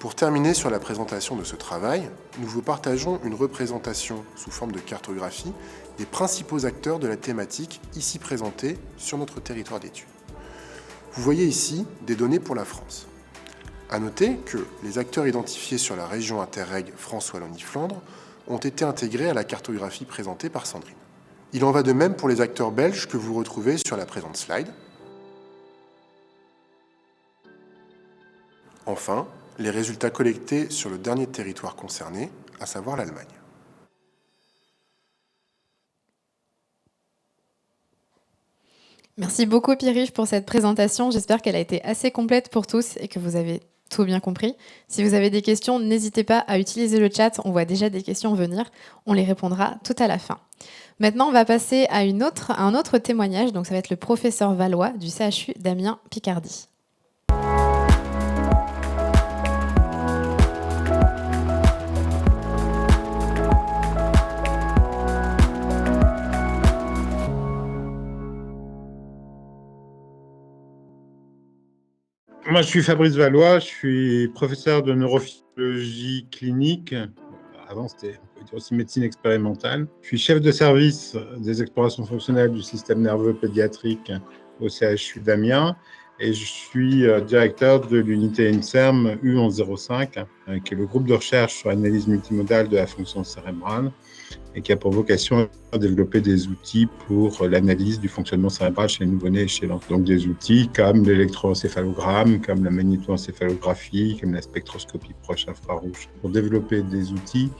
Pour terminer sur la présentation de ce travail, nous vous partageons une représentation sous forme de cartographie des principaux acteurs de la thématique ici présentés sur notre territoire d'étude. Vous voyez ici des données pour la France. À noter que les acteurs identifiés sur la région Interreg France-Wallonie-Flandre ont été intégrés à la cartographie présentée par Sandrine. Il en va de même pour les acteurs belges que vous retrouvez sur la présente slide. Enfin, les résultats collectés sur le dernier territoire concerné, à savoir l'Allemagne. Merci beaucoup Pierre-Yves pour cette présentation. J'espère qu'elle a été assez complète pour tous et que vous avez tout bien compris. Si vous avez des questions, n'hésitez pas à utiliser le chat. On voit déjà des questions venir. On les répondra tout à la fin. Maintenant, on va passer à un autre témoignage. Donc, ça va être le professeur Valois du CHU d'Amiens-Picardie. Moi, je suis Fabrice Valois, je suis professeur de neurophysiologie clinique. Avant, c'était aussi médecine expérimentale. Je suis chef de service des explorations fonctionnelles du système nerveux pédiatrique au CHU d'Amiens et je suis directeur de l'unité INSERM U1105, qui est le groupe de recherche sur l'analyse multimodale de la fonction cérébrale et qui a pour vocation à développer des outils pour l'analyse du fonctionnement cérébral chez les nouveau-nés et chez l'enfant. Donc des outils comme l'électroencéphalogramme, comme la magnétoencéphalographie, comme la spectroscopie proche infrarouge, pour développer des outils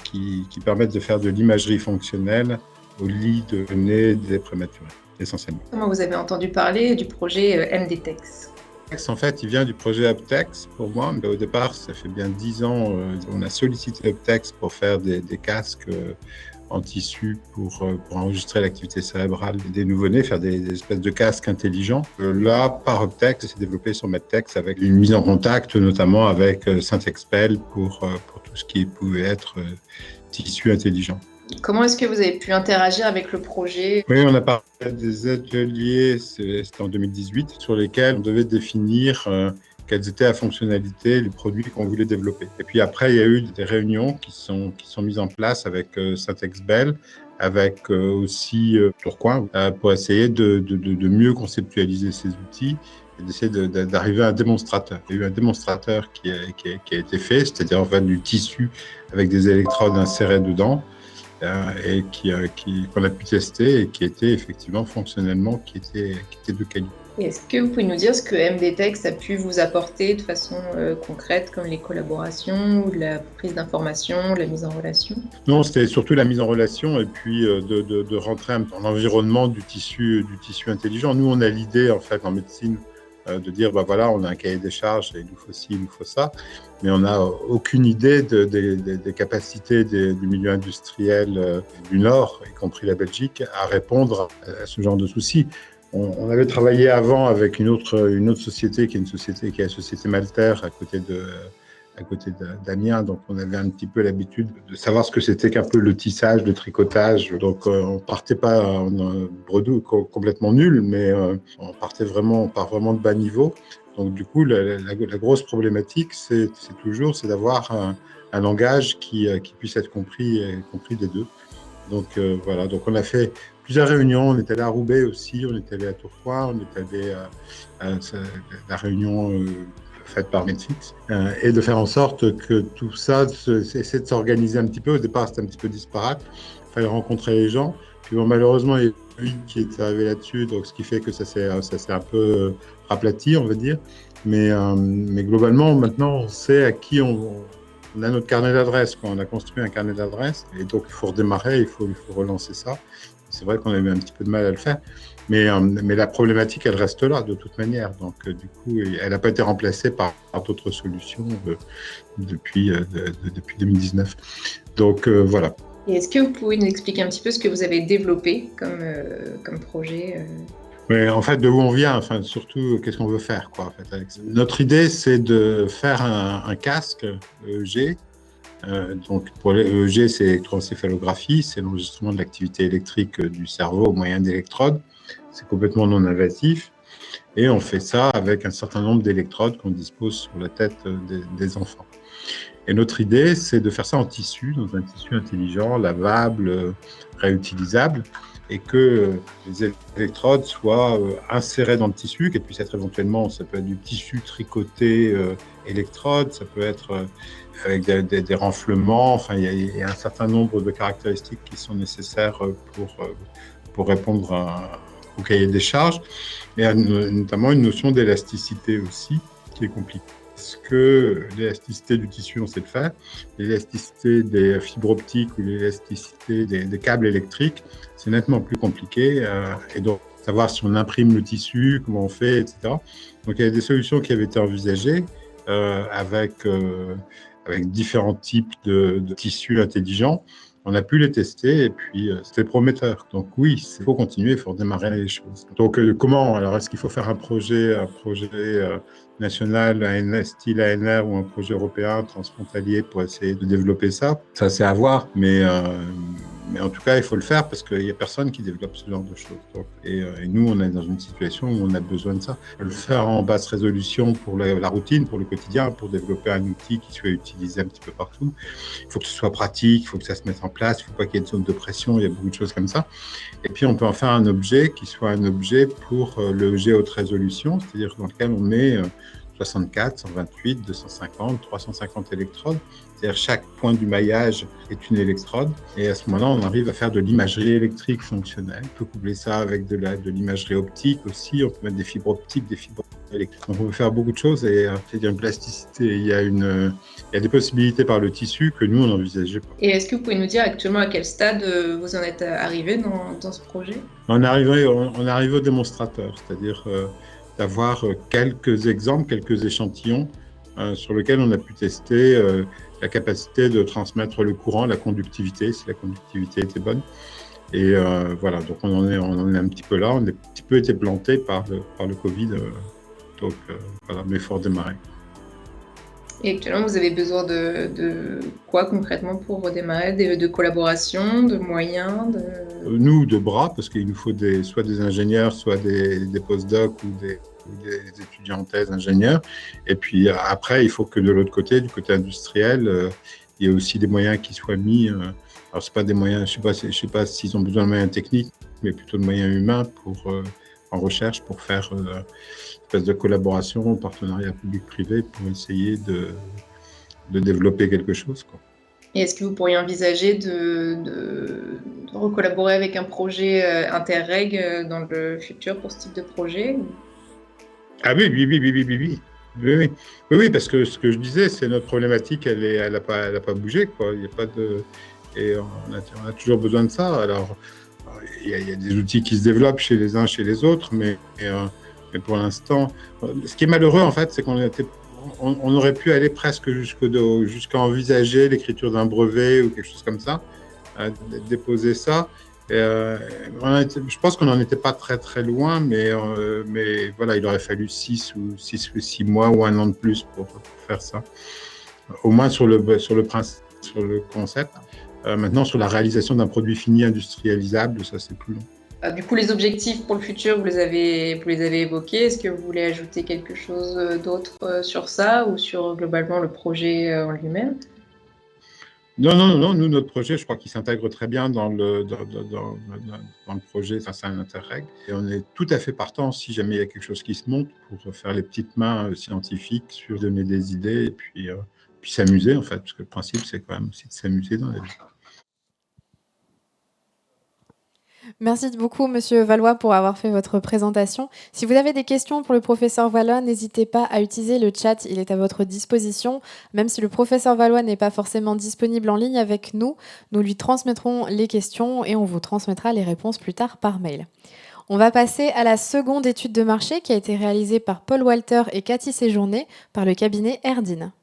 qui permettent de faire de l'imagerie fonctionnelle au lit de nez des prématurés, essentiellement. Comment vous avez entendu parler du projet MDTex ? En fait, il vient du projet Uptex pour moi. Mais au départ, ça fait bien 10 ans, on a sollicité Uptex pour faire des casques en tissu pour enregistrer l'activité cérébrale des nouveau-nés, faire des espèces de casques intelligents. Là, par Uptex, c'est développé sur MedTex avec une mise en contact, notamment avec Synthexpel pour tout ce qui pouvait être tissu intelligent. Comment est-ce que vous avez pu interagir avec le projet ? Oui, on a parlé des ateliers, c'était en 2018, sur lesquels on devait définir quelles étaient la fonctionnalité, les produits qu'on voulait développer. Et puis après, il y a eu des réunions qui sont mises en place avec Synthexbel, avec aussi Tourcoing, pour essayer de mieux conceptualiser ces outils et d'essayer d'arriver à un démonstrateur. Il y a eu un démonstrateur qui a été fait, c'est-à-dire en fait du tissu avec des électrodes insérées dedans, et qu'on a pu tester et qui était effectivement fonctionnellement qui était de qualité. Est-ce que vous pouvez nous dire ce que MDTex a pu vous apporter de façon concrète, comme les collaborations, ou la prise d'informations, la mise en relation ? Non, c'était surtout la mise en relation et puis de rentrer dans l'environnement du tissu intelligent. Nous, on a l'idée en fait en médecine de dire voilà, on a un cahier des charges, il nous faut ci, il nous faut ça, mais on n'a aucune idée des capacités du milieu industriel du Nord, y compris la Belgique, à répondre à ce genre de soucis. On avait travaillé avant avec une autre société qui est la société Malter à côté d'Amiens, donc on avait un petit peu l'habitude de savoir ce que c'était qu'un peu le tissage, le tricotage. Donc on partait pas en bredouille complètement nul, mais on part vraiment de bas niveau. Donc du coup, la grosse problématique, c'est d'avoir un langage qui puisse être compris des deux. Donc voilà, donc on a fait plusieurs réunions. On est allé à Roubaix aussi, on est allé à Tourcoing, on est allé à la réunion faite par Medfix, et de faire en sorte que tout ça essaie de s'organiser un petit peu. Au départ, c'était un petit peu disparate. Il fallait rencontrer les gens. Puis bon, malheureusement, il y a lui qui est arrivé là-dessus, donc ce qui fait que ça s'est un peu raplati, on va dire. Mais globalement, maintenant, on sait à qui on a notre carnet d'adresses. On a construit un carnet d'adresses et donc il faut redémarrer, il faut relancer ça. C'est vrai qu'on a eu un petit peu de mal à le faire, mais la problématique, elle reste là de toute manière. Donc du coup, elle n'a pas été remplacée par d'autres solutions depuis 2019. Donc voilà. Et est-ce que vous pouvez nous expliquer un petit peu ce que vous avez développé comme projet Mais en fait, de où on vient, enfin, surtout, qu'est-ce qu'on veut faire, quoi, en fait, avec ça. Notre idée, c'est de faire un casque EEG. Donc, pour l'EEG, c'est électroencéphalographie, c'est l'enregistrement de l'activité électrique du cerveau au moyen d'électrodes. C'est complètement non invasif. Et on fait ça avec un certain nombre d'électrodes qu'on dispose sur la tête des enfants. Et notre idée, c'est de faire ça en tissu, dans un tissu intelligent, lavable, réutilisable, et que les électrodes soient insérées dans le tissu, qu'elles puissent être éventuellement, ça peut être du tissu tricoté électrode, ça peut être avec des renflements, enfin il y a un certain nombre de caractéristiques qui sont nécessaires pour répondre au cahier des charges, et notamment une notion d'élasticité aussi, qui est compliquée. Parce que l'élasticité du tissu, on sait le faire. L'élasticité des fibres optiques ou l'élasticité des câbles électriques, c'est nettement plus compliqué. Et donc, savoir si on imprime le tissu, comment on fait, etc. Donc, il y a des solutions qui avaient été envisagées avec différents types de tissus intelligents. On a pu les tester et puis c'était prometteur. Donc oui, il faut continuer, il faut redémarrer les choses. Donc comment? Alors est-ce qu'il faut faire un projet national, style ANR ou un projet européen transfrontalier pour essayer de développer ça? Ça, c'est à voir, mais en tout cas, il faut le faire parce qu'il n'y a personne qui développe ce genre de choses. Donc, et nous, on est dans une situation où on a besoin de ça. Le faire en basse résolution pour la routine, pour le quotidien, pour développer un outil qui soit utilisé un petit peu partout. Il faut que ce soit pratique, il faut que ça se mette en place, il ne faut pas qu'il y ait de zone de pression, il y a beaucoup de choses comme ça. Et puis, on peut en faire un objet qui soit un objet pour le G haute résolution, c'est-à-dire dans lequel on met 64, 128, 250, 350 électrodes. C'est-à-dire chaque point du maillage est une électrode. Et à ce moment-là, on arrive à faire de l'imagerie électrique fonctionnelle. On peut coupler ça avec de l'imagerie optique aussi. On peut mettre des fibres optiques, des fibres électriques. Donc on peut faire beaucoup de choses et il y a une plasticité. Il y a des possibilités par le tissu que nous, on n'envisageait pas. Et est-ce que vous pouvez nous dire actuellement à quel stade vous en êtes arrivé dans ce projet? On est arrivé au démonstrateur, c'est-à-dire d'avoir quelques exemples, quelques échantillons sur lesquels on a pu tester la capacité de transmettre le courant, la conductivité, si la conductivité était bonne. Et voilà, donc on en est un petit peu là. On a un petit peu été planté par le Covid, donc voilà, mais il faut redémarrer. Et actuellement, vous avez besoin de quoi concrètement pour redémarrer? De collaboration, de moyens Nous, de bras, parce qu'il nous faut soit des ingénieurs, soit des postdocs ou des étudiants en thèse ingénieurs. Et puis après, il faut que de l'autre côté, du côté industriel, il y ait aussi des moyens qui soient mis. Alors, c'est pas des moyens, je sais pas s'ils ont besoin de moyens techniques, mais plutôt de moyens humains en recherche pour faire une espèce de collaboration, en partenariat public-privé pour essayer de développer quelque chose, quoi. Et est-ce que vous pourriez envisager de recollaborer avec un projet Interreg dans le futur pour ce type de projet? Ah oui, parce que ce que je disais, c'est notre problématique, elle a pas bougé, quoi. Il y a pas et on a toujours besoin de ça. Alors, il y a des outils qui se développent chez les uns, chez les autres, mais pour l'instant, ce qui est malheureux, en fait, c'est on aurait pu aller presque jusqu'à envisager l'écriture d'un brevet ou quelque chose comme ça, déposer ça. Je pense qu'on n'en était pas très très loin, mais voilà, il aurait fallu 6 mois ou 1 an de plus pour faire ça. Au moins sur le principe, sur le concept. Maintenant, sur la réalisation d'un produit fini industrialisable, ça c'est plus long. Du coup, les objectifs pour le futur, vous les avez évoqués. Est-ce que vous voulez ajouter quelque chose d'autre sur ça ou sur globalement le projet en lui-même? Non. Nous, notre projet, je crois qu'il s'intègre très bien dans le projet. Ça, c'est un Interreg. Et on est tout à fait partant si jamais il y a quelque chose qui se monte pour faire les petites mains scientifiques sur donner des idées et puis s'amuser, en fait. Parce que le principe, c'est quand même aussi de s'amuser dans la vie. Merci beaucoup, Monsieur Valois, pour avoir fait votre présentation. Si vous avez des questions pour le professeur Valois, n'hésitez pas à utiliser le chat, il est à votre disposition. Même si le professeur Valois n'est pas forcément disponible en ligne avec nous, nous lui transmettrons les questions et on vous transmettra les réponses plus tard par mail. On va passer à la seconde étude de marché qui a été réalisée par Paul Walter et Cathy Séjourné par le cabinet Erdine.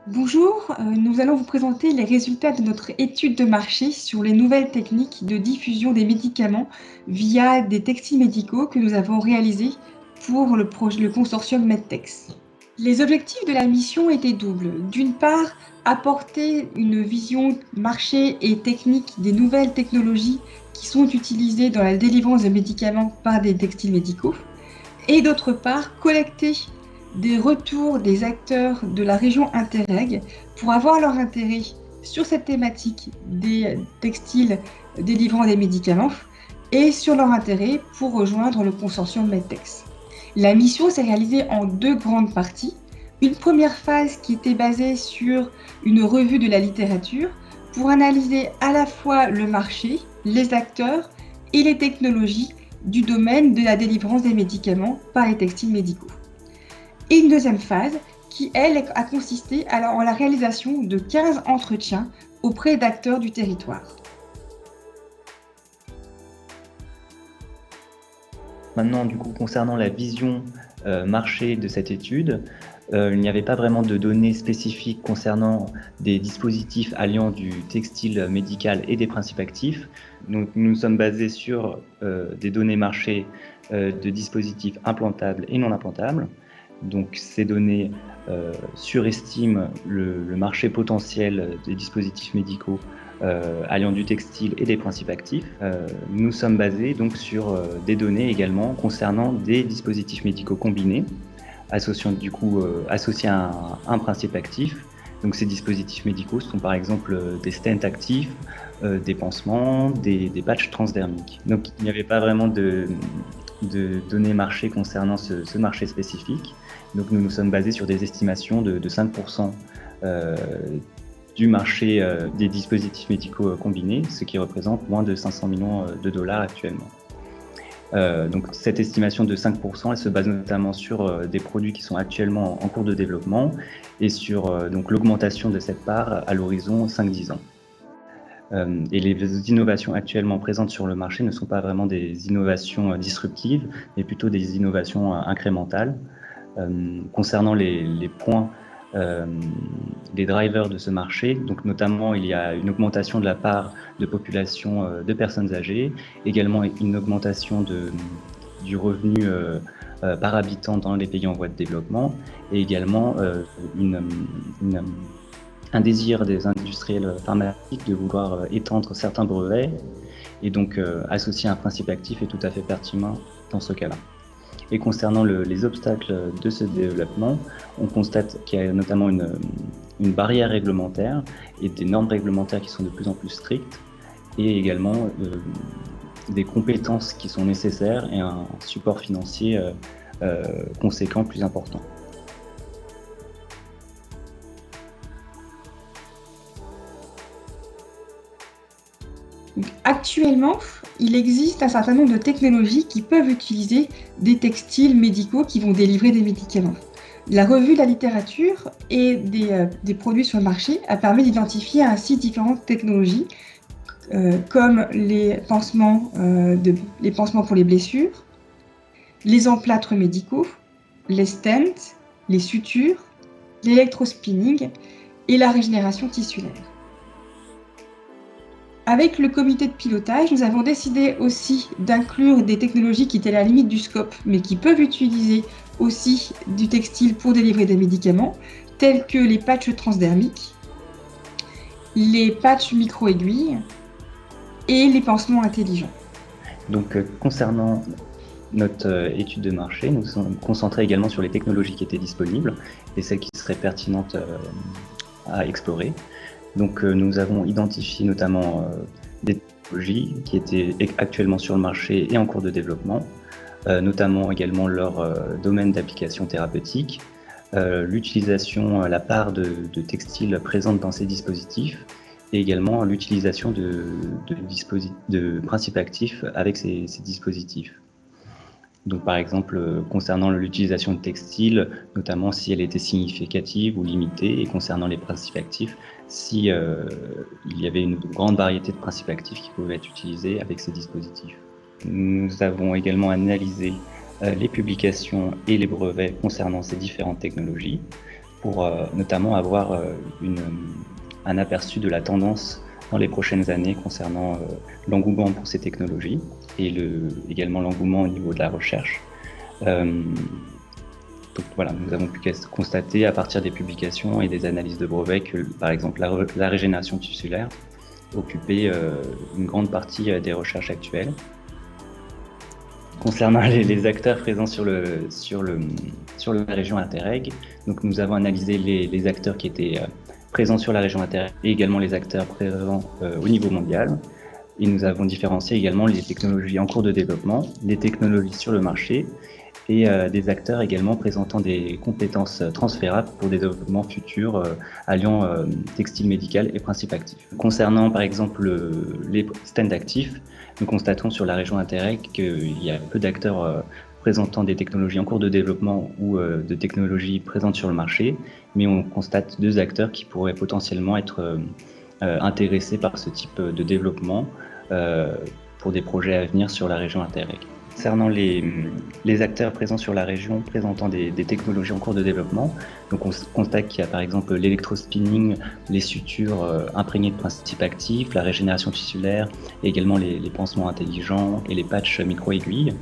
Bonjour, nous allons vous présenter les résultats de notre étude de marché sur les nouvelles techniques de diffusion des médicaments via des textiles médicaux que nous avons réalisés pour le consortium Medtex. Les objectifs de la mission étaient doubles. D'une part, apporter une vision marché et technique des nouvelles technologies qui sont utilisées dans la délivrance de médicaments par des textiles médicaux. Et d'autre part, collecter des retours des acteurs de la région Interreg pour avoir leur intérêt sur cette thématique des textiles délivrant des médicaments et sur leur intérêt pour rejoindre le consortium Medtex. La mission s'est réalisée en deux grandes parties. Une première phase qui était basée sur une revue de la littérature pour analyser à la fois le marché, les acteurs et les technologies du domaine de la délivrance des médicaments par les textiles médicaux. Et une deuxième phase qui, elle, a consisté en la réalisation de 15 entretiens auprès d'acteurs du territoire. Maintenant, du coup, concernant la vision marché de cette étude, il n'y avait pas vraiment de données spécifiques concernant des dispositifs alliant du textile médical et des principes actifs. Donc, nous nous sommes basés sur des données marché de dispositifs implantables et non implantables. Donc ces données surestiment le marché potentiel des dispositifs médicaux alliant du textile et des principes actifs. Nous sommes basés donc sur des données également concernant des dispositifs médicaux combinés, associés à un principe actif. Donc ces dispositifs médicaux sont par exemple des stents actifs, des pansements, des patchs transdermiques. Donc il n'y avait pas vraiment de données marché concernant ce marché spécifique. Donc nous nous sommes basés sur des estimations de 5% du marché des dispositifs médicaux combinés, ce qui représente moins de 500 millions de dollars actuellement. Donc cette estimation de 5%, elle se base notamment sur des produits qui sont actuellement en cours de développement et sur donc l'augmentation de cette part à l'horizon 5-10 ans. Et les innovations actuellement présentes sur le marché ne sont pas vraiment des innovations disruptives, mais plutôt des innovations incrémentales. Concernant les points, les drivers de ce marché, donc notamment il y a une augmentation de la part de population de personnes âgées, également une augmentation du revenu par habitant dans les pays en voie de développement, et également un désir des industriels pharmaceutiques de vouloir étendre certains brevets, et donc associer un principe actif est tout à fait pertinent dans ce cas-là. Et concernant les obstacles de ce développement, on constate qu'il y a notamment une barrière réglementaire et des normes réglementaires qui sont de plus en plus strictes, et également des compétences qui sont nécessaires et un support financier conséquent plus important. Actuellement, il existe un certain nombre de technologies qui peuvent utiliser des textiles médicaux qui vont délivrer des médicaments. La revue de la littérature et des produits sur le marché a permis d'identifier ainsi différentes technologies comme les pansements pour les blessures, les emplâtres médicaux, les stents, les sutures, l'électrospinning et la régénération tissulaire. Avec le comité de pilotage, nous avons décidé aussi d'inclure des technologies qui étaient à la limite du scope, mais qui peuvent utiliser aussi du textile pour délivrer des médicaments, tels que les patchs transdermiques, les patchs micro-aiguilles et les pansements intelligents. Donc, concernant notre étude de marché, nous sommes concentrés également sur les technologies qui étaient disponibles et celles qui seraient pertinentes à explorer. Donc nous avons identifié notamment des technologies qui étaient actuellement sur le marché et en cours de développement, notamment également leur domaine d'application thérapeutique, l'utilisation, la part de textiles présente dans ces dispositifs et également l'utilisation de principes actifs avec ces dispositifs. Donc par exemple, concernant l'utilisation de textiles, notamment si elle était significative ou limitée, et concernant les principes actifs, si il y avait une grande variété de principes actifs qui pouvaient être utilisés avec ces dispositifs. Nous avons également analysé les publications et les brevets concernant ces différentes technologies pour notamment avoir un aperçu de la tendance dans les prochaines années concernant l'engouement pour ces technologies et également l'engouement au niveau de la recherche. Donc voilà, nous avons pu constater à partir des publications et des analyses de brevets que, par exemple, la régénération tissulaire occupait une grande partie des recherches actuelles. Concernant les acteurs présents sur la région Interreg, donc nous avons analysé les acteurs qui étaient présents sur la région Interreg et également les acteurs présents au niveau mondial. Et nous avons différencié également les technologies en cours de développement, les technologies sur le marché et des acteurs également présentant des compétences transférables pour des développements futurs alliant textile médical et principes actifs. Concernant par exemple les stands actifs, nous constatons sur la région Interreg qu'il y a peu d'acteurs présentant des technologies en cours de développement ou de technologies présentes sur le marché, mais on constate 2 acteurs qui pourraient potentiellement être intéressés par ce type de développement pour des projets à venir sur la région Interreg. Concernant les acteurs présents sur la région présentant des technologies en cours de développement, donc on constate qu'il y a par exemple l'électrospinning, les sutures imprégnées de principes actifs, la régénération tissulaire, et également les pansements intelligents et les patchs micro-aiguilles.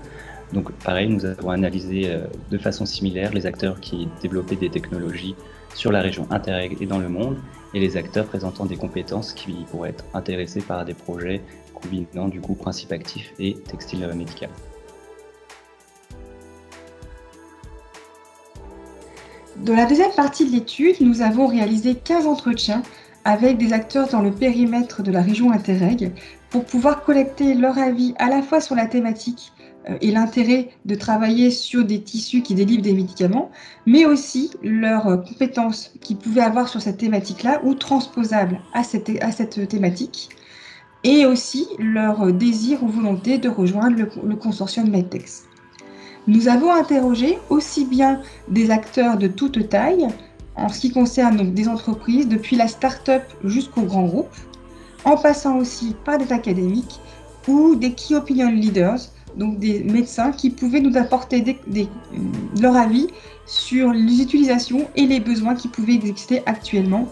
Donc pareil, nous avons analysé de façon similaire les acteurs qui développaient des technologies sur la région Interreg et dans le monde, et les acteurs présentant des compétences qui pourraient être intéressés par des projets combinant du coup principes actifs et textile médical. Dans la deuxième partie de l'étude, nous avons réalisé 15 entretiens avec des acteurs dans le périmètre de la région Interreg pour pouvoir collecter leur avis à la fois sur la thématique et l'intérêt de travailler sur des tissus qui délivrent des médicaments, mais aussi leurs compétences qu'ils pouvaient avoir sur cette thématique-là ou transposables à cette thématique, et aussi leur désir ou volonté de rejoindre le consortium Medtex. Nous avons interrogé aussi bien des acteurs de toute taille, en ce qui concerne donc des entreprises, depuis la start-up jusqu'au grand groupe, en passant aussi par des académiques ou des key opinion leaders, donc des médecins qui pouvaient nous apporter leur avis sur les utilisations et les besoins qui pouvaient exister actuellement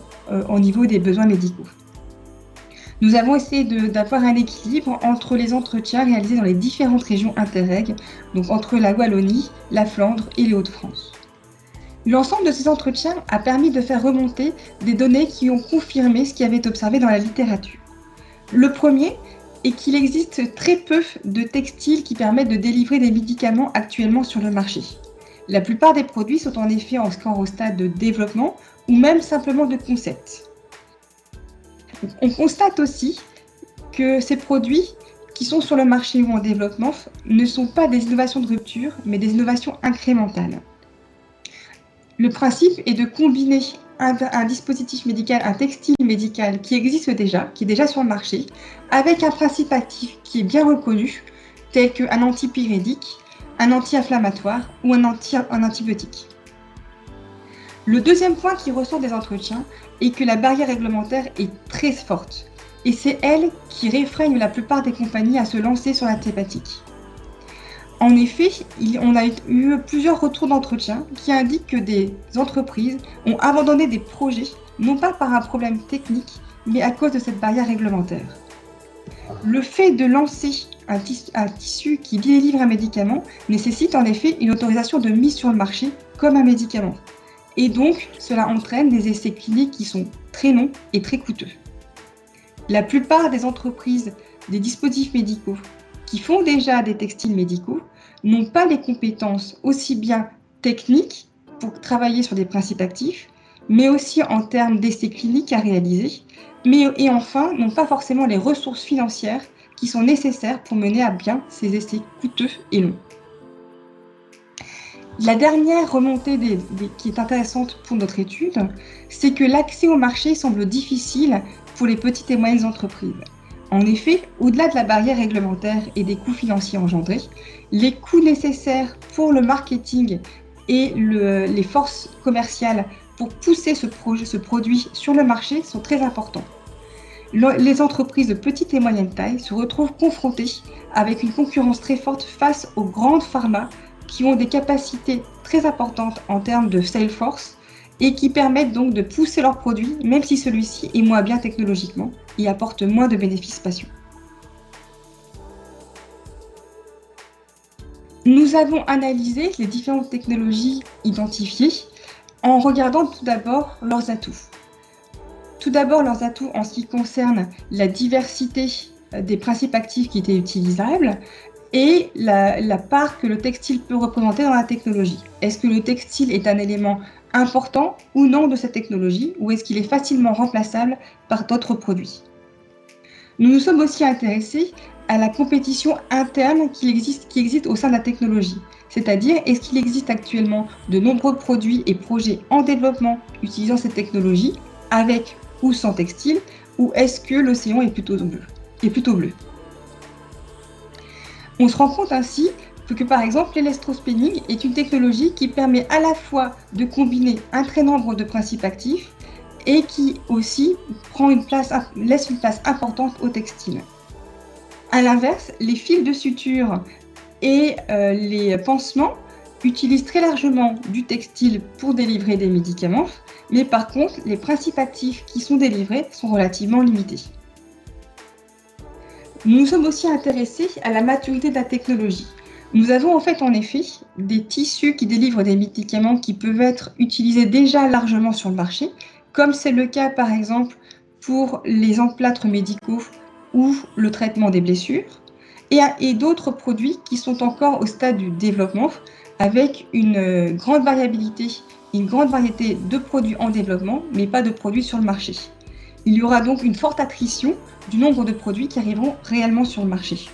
au niveau des besoins médicaux. Nous avons essayé d'avoir un équilibre entre les entretiens réalisés dans les différentes régions Interreg, donc entre la Wallonie, la Flandre et les Hauts-de-France. L'ensemble de ces entretiens a permis de faire remonter des données qui ont confirmé ce qui avait été observé dans la littérature. Le premier est qu'il existe très peu de textiles qui permettent de délivrer des médicaments actuellement sur le marché. La plupart des produits sont en effet encore au stade de développement ou même simplement de concept. On constate aussi que ces produits qui sont sur le marché ou en développement ne sont pas des innovations de rupture, mais des innovations incrémentales. Le principe est de combiner un dispositif médical, un textile médical qui existe déjà, qui est déjà sur le marché, avec un principe actif qui est bien reconnu, tel qu'un antipyrédique, un anti-inflammatoire ou un antibiotique. Le deuxième point qui ressort des entretiens est que la barrière réglementaire est très forte, et c'est elle qui réfrène la plupart des compagnies à se lancer sur la thématique. En effet, on a eu plusieurs retours d'entretien qui indiquent que des entreprises ont abandonné des projets, non pas par un problème technique, mais à cause de cette barrière réglementaire. Le fait de lancer un tissu qui délivre un médicament nécessite en effet une autorisation de mise sur le marché comme un médicament. Et donc, cela entraîne des essais cliniques qui sont très longs et très coûteux. La plupart des entreprises, des dispositifs médicaux qui font déjà des textiles médicaux n'ont pas les compétences aussi bien techniques pour travailler sur des principes actifs, mais aussi en termes d'essais cliniques à réaliser, et enfin n'ont pas forcément les ressources financières qui sont nécessaires pour mener à bien ces essais coûteux et longs. La dernière remontée qui est intéressante pour notre étude, c'est que l'accès au marché semble difficile pour les petites et moyennes entreprises. En effet, au-delà de la barrière réglementaire et des coûts financiers engendrés, les coûts nécessaires pour le marketing et les forces commerciales pour pousser ce produit sur le marché sont très importants. Les entreprises de petite et moyenne taille se retrouvent confrontées avec une concurrence très forte face aux grandes pharma qui ont des capacités très importantes en termes de sales force et qui permettent donc de pousser leur produit, même si celui-ci est moins bien technologiquement et apporte moins de bénéfices patients. Nous avons analysé les différentes technologies identifiées en regardant tout d'abord leurs atouts. Tout d'abord leurs atouts en ce qui concerne la diversité des principes actifs qui étaient utilisables et la part que le textile peut représenter dans la technologie. Est-ce que le textile est un élément important ou non de cette technologie, ou est-ce qu'il est facilement remplaçable par d'autres produits? Nous nous sommes aussi intéressés à la compétition interne qui existe au sein de la technologie. C'est-à-dire, est-ce qu'il existe actuellement de nombreux produits et projets en développement utilisant cette technologie, avec ou sans textile, ou est-ce que l'océan est plutôt bleu? On se rend compte ainsi que par exemple l'électrospinning est une technologie qui permet à la fois de combiner un très nombre de principes actifs et qui aussi laisse une place importante au textile. A l'inverse, les fils de suture et les pansements utilisent très largement du textile pour délivrer des médicaments, mais par contre les principes actifs qui sont délivrés sont relativement limités. Nous nous sommes aussi intéressés à la maturité de la technologie. Nous avons en effet des tissus qui délivrent des médicaments qui peuvent être utilisés déjà largement sur le marché, comme c'est le cas par exemple pour les emplâtres médicaux ou le traitement des blessures, et d'autres produits qui sont encore au stade du développement avec une grande variabilité, une grande variété de produits en développement, mais pas de produits sur le marché. Il y aura donc une forte attrition du nombre de produits qui arriveront réellement sur le marché.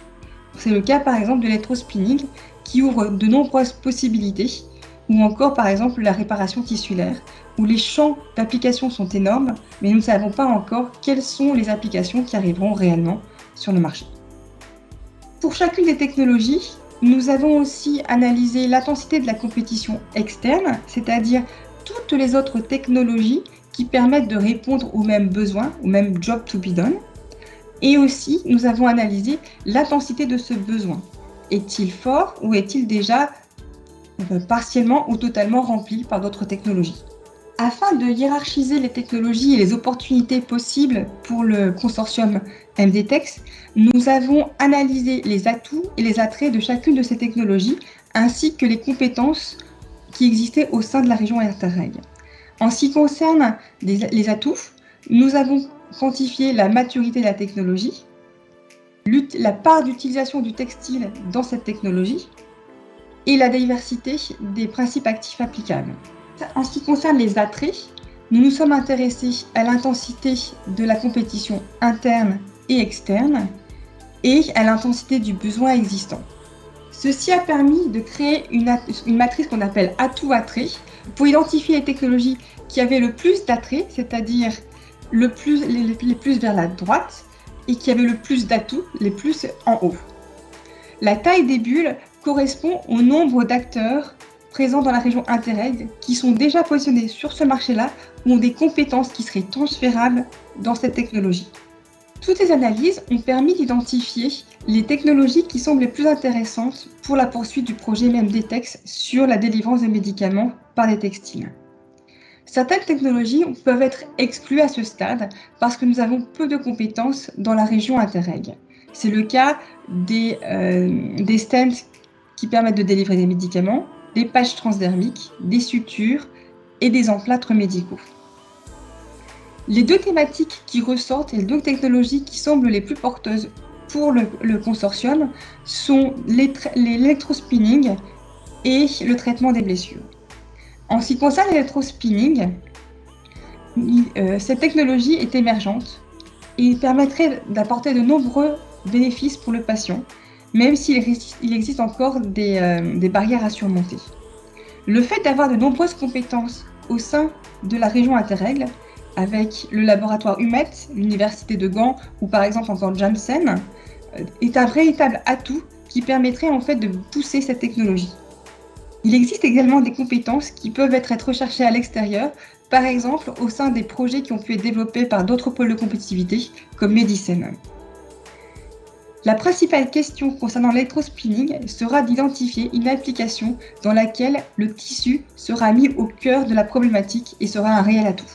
C'est le cas par exemple de l'électrospinning qui ouvre de nombreuses possibilités, ou encore par exemple la réparation tissulaire, où les champs d'application sont énormes, mais nous ne savons pas encore quelles sont les applications qui arriveront réellement sur le marché. Pour chacune des technologies, nous avons aussi analysé l'intensité de la compétition externe, c'est-à-dire toutes les autres technologies qui permettent de répondre aux mêmes besoins, au même job to be done. Et aussi, nous avons analysé l'intensité de ce besoin. Est-il fort ou est-il déjà partiellement ou totalement rempli par d'autres technologies? Afin de hiérarchiser les technologies et les opportunités possibles pour le consortium MDTEX, nous avons analysé les atouts et les attraits de chacune de ces technologies, ainsi que les compétences qui existaient au sein de la région Interreg. En ce qui concerne les atouts, nous avons quantifié la maturité de la technologie, la part d'utilisation du textile dans cette technologie et la diversité des principes actifs applicables. En ce qui concerne les attraits, nous nous sommes intéressés à l'intensité de la compétition interne et externe et à l'intensité du besoin existant. Ceci a permis de créer une matrice qu'on appelle atout-attrait pour identifier les technologies qui avaient le plus d'attraits, c'est-à-dire les plus vers la droite, et qui avaient le plus d'atouts, les plus en haut. La taille des bulles correspond au nombre d'acteurs présents dans la région Interreg qui sont déjà positionnés sur ce marché-là ou ont des compétences qui seraient transférables dans cette technologie. Toutes ces analyses ont permis d'identifier les technologies qui semblent les plus intéressantes pour la poursuite du projet MDTEX sur la délivrance de médicaments par des textiles. Certaines technologies peuvent être exclues à ce stade parce que nous avons peu de compétences dans la région Interreg. C'est le cas des stents qui permettent de délivrer des médicaments, des patchs transdermiques, des sutures et des emplâtres médicaux. Les deux thématiques qui ressortent et les deux technologies qui semblent les plus porteuses pour le consortium sont l'électrospinning et le traitement des blessures. En ce qui concerne l'électrospinning, cette technologie est émergente et permettrait d'apporter de nombreux bénéfices pour le patient, même s'il existe encore des barrières à surmonter. Le fait d'avoir de nombreuses compétences au sein de la région Interreg, avec le laboratoire UMET, l'université de Gand ou par exemple encore Janssen, est un véritable atout qui permettrait en fait de pousser cette technologie. Il existe également des compétences qui peuvent être recherchées à l'extérieur, par exemple au sein des projets qui ont pu être développés par d'autres pôles de compétitivité comme Medicine. La principale question concernant l'électrospinning sera d'identifier une application dans laquelle le tissu sera mis au cœur de la problématique et sera un réel atout.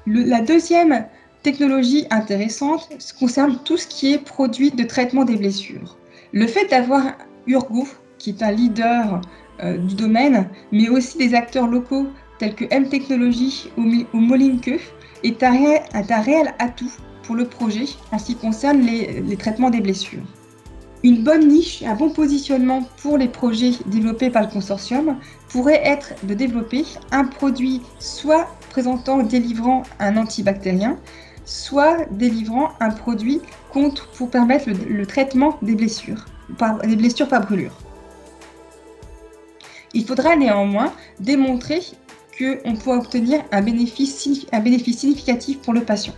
La deuxième technologie intéressante concerne tout ce qui est produit de traitement des blessures. Le fait d'avoir Urgo, qui est un leader du domaine, mais aussi des acteurs locaux tels que M-Technologies ou Molinke, est un réel atout pour le projet en ce qui concerne les traitements des blessures. Une bonne niche, un bon positionnement pour les projets développés par le consortium pourrait être de développer un produit soit délivrant un antibactérien, soit délivrant un produit pour permettre le traitement des blessures par brûlure. Il faudra néanmoins démontrer qu'on peut obtenir un bénéfice significatif pour le patient.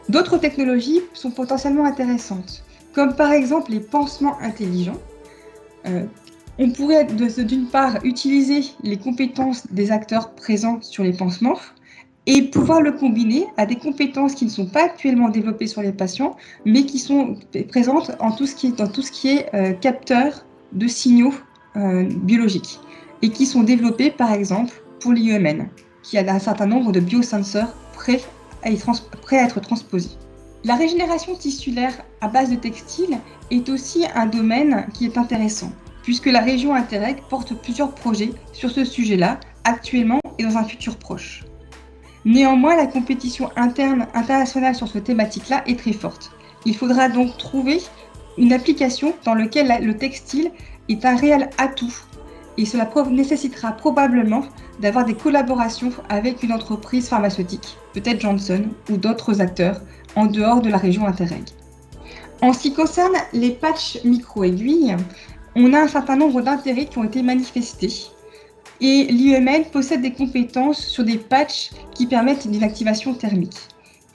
D'autres technologies sont potentiellement intéressantes, comme par exemple les pansements intelligents. On pourrait d'une part utiliser les compétences des acteurs présents sur les pansements et pouvoir le combiner à des compétences qui ne sont pas actuellement développées sur les patients, mais qui sont présentes dans tout ce qui est capteur de signaux biologiques et qui sont développés par exemple pour l'IEMN, qui a un certain nombre de biosensors prêts à être transposés. La régénération tissulaire à base de textile est aussi un domaine qui est intéressant, puisque la région Interreg porte plusieurs projets sur ce sujet-là, actuellement et dans un futur proche. Néanmoins, la compétition internationale sur cette thématique-là est très forte. Il faudra donc trouver une application dans laquelle le textile est un réel atout, et cela nécessitera probablement d'avoir des collaborations avec une entreprise pharmaceutique, peut-être Johnson ou d'autres acteurs en dehors de la région Interreg. En ce qui concerne les patchs micro-aiguilles, on a un certain nombre d'intérêts qui ont été manifestés et l'IEMN possède des compétences sur des patchs qui permettent une activation thermique.